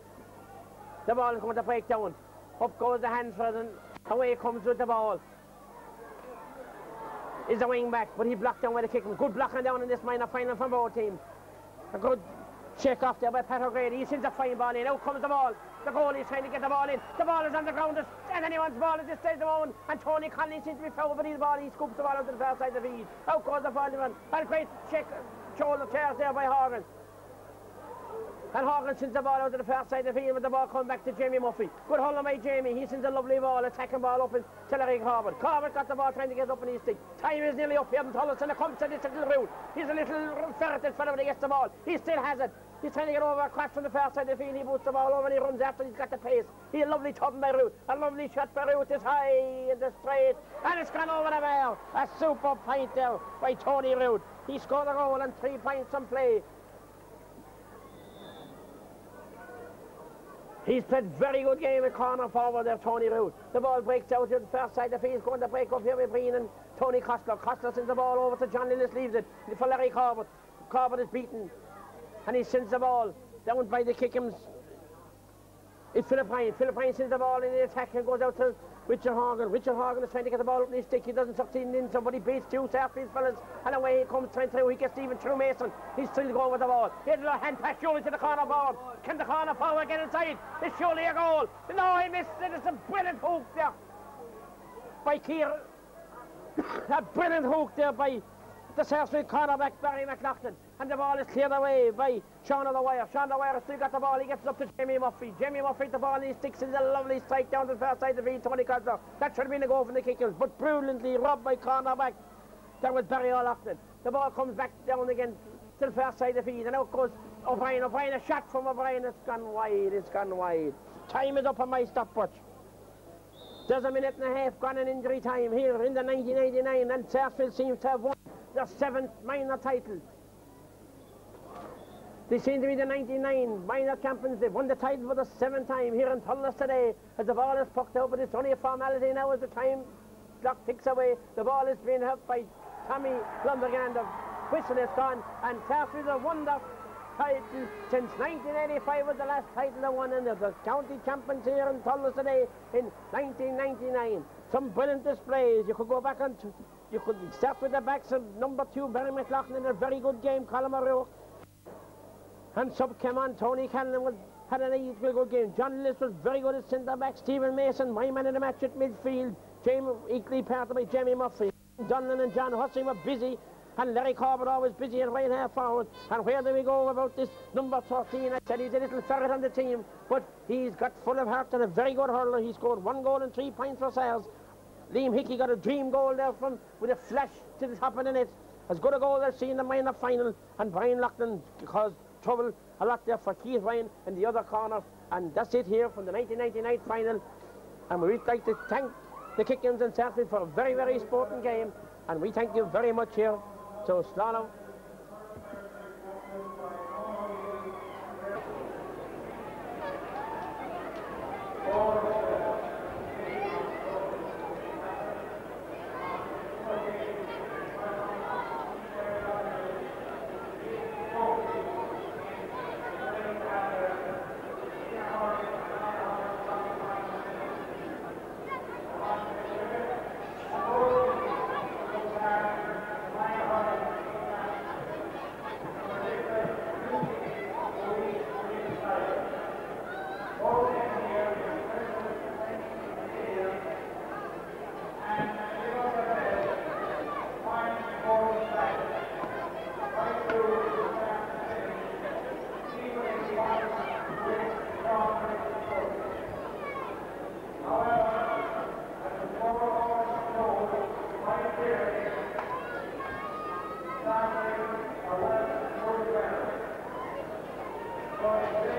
The ball is going to break down. Up goes the Hansford, and away comes with the ball. Is the wing back, but he blocked down with the Kickhams. Good blocking down in this minor final from both teams. A good check off there by Pat O'Grady. He sends a fine ball in. Out comes the ball. The goalie is trying to get the ball in. The ball is on the ground. It's anyone's ball at this stage of the moment. And Tony Conley seems to be fouled, but his ball, he scoops the ball out to the far side of the field. Out goes the volleyman. And a great check, shoulder tears there by Horgan. And Horgan sends the ball out to the far side of the field, but the ball comes back to Jamie Murphy. Good hold on by Jamie. He sends a lovely ball, attacking ball up in Larry Corbett. Corbett got the ball trying to get up in his stick. Time is nearly up here in Thurles, and it comes to this little route. He's a little ferreted fellow when he gets the ball. He still has it. He's trying to get over across from the far side of the field. He boots the ball over and he runs after. He's got the pace. He a lovely turn by Root. A lovely shot by Root. It's high in the straight. And it's gone over the bar. A super point there by Tony Root. He scored a goal and 3 points on play. He's played very good game at corner forward there, Tony Root. The ball breaks out to the far side of the field. He's going to break up here with Breen and Tony Costello. Costello sends the ball over to John Lillis, leaves it for Larry Corbett. Corbett is beaten. And he sends the ball down by the Kickhams. It's Philip Ryan. Philip Ryan sends the ball in the attack and goes out to Richard Horgan. Richard Horgan is trying to get the ball up in his stick. He doesn't succeed in somebody beats 2 Fairfields fellas. And away he comes trying through. He gets even through Mason. He's still going with the ball. He had a little hand pass surely to the corner forward. Can the corner forward get inside? It's surely a goal. No, he missed it. It's a brilliant hook there by Keir. A brilliant hook there by the Sarsfield cornerback, Barry McLaughlin. And the ball is cleared away by Sean O'Dwyer. Sean O'Dwyer still got the ball. He gets it up to Jamie Murphy. Jamie Murphy the ball and he sticks in a lovely strike down to the far side of the field. Tony Cosler. That should have been a goal from the Kickers, but brilliantly robbed by cornerback. That was Barry O'Loughlin. The ball comes back down again to the far side of the field, and out goes O'Brien. O'Brien, a shot from O'Brien. It's gone wide. It's gone wide. Time is up on my stopwatch. There's a minute and a half gone in injury time here in the 1989, and Sarsfield seems to have won their 7th minor title. They seem to be the 99 minor champions. They've won the title for the 7th time here in Thurles today, as the ball is pucked out, but it's only a formality now as the time clock ticks away. The ball is being helped by Tommy Lumbergan. The whistle is gone, and Sarsfield have won their title since 1985 was the last title they won, and the county champions here in Thurles today in 1999. Some brilliant displays. You could go back on, you could start with the backs of number 2, Barry McLaughlin, in a very good game. Colin O'Rourke. And sub came on, Tony Cannon had an equally good game. John List was very good at centre back. Stephen Mason, my man in the match at midfield. Jamie, equally partnered by Jamie Murphy. Dunlan and John Hussey were busy, and Larry Corbett always busy at right half forward. And where do we go about this number 13? I said he's a little ferret on the team, but he's got full of heart and a very good hurler. He scored 1 goal and 3 points for Sales. Liam Hickey got a dream goal there from with a flash to the top of the net. As good a goal they've seen in the minor final. And Brian Loughlin caused trouble a lot there for Keith Ryan in the other corner. And that's it here from the 1999 final. And we'd like to thank the Kickins and Sarsfield for a very, very sporting game. And we thank you very much here. So, Slano. Thank you.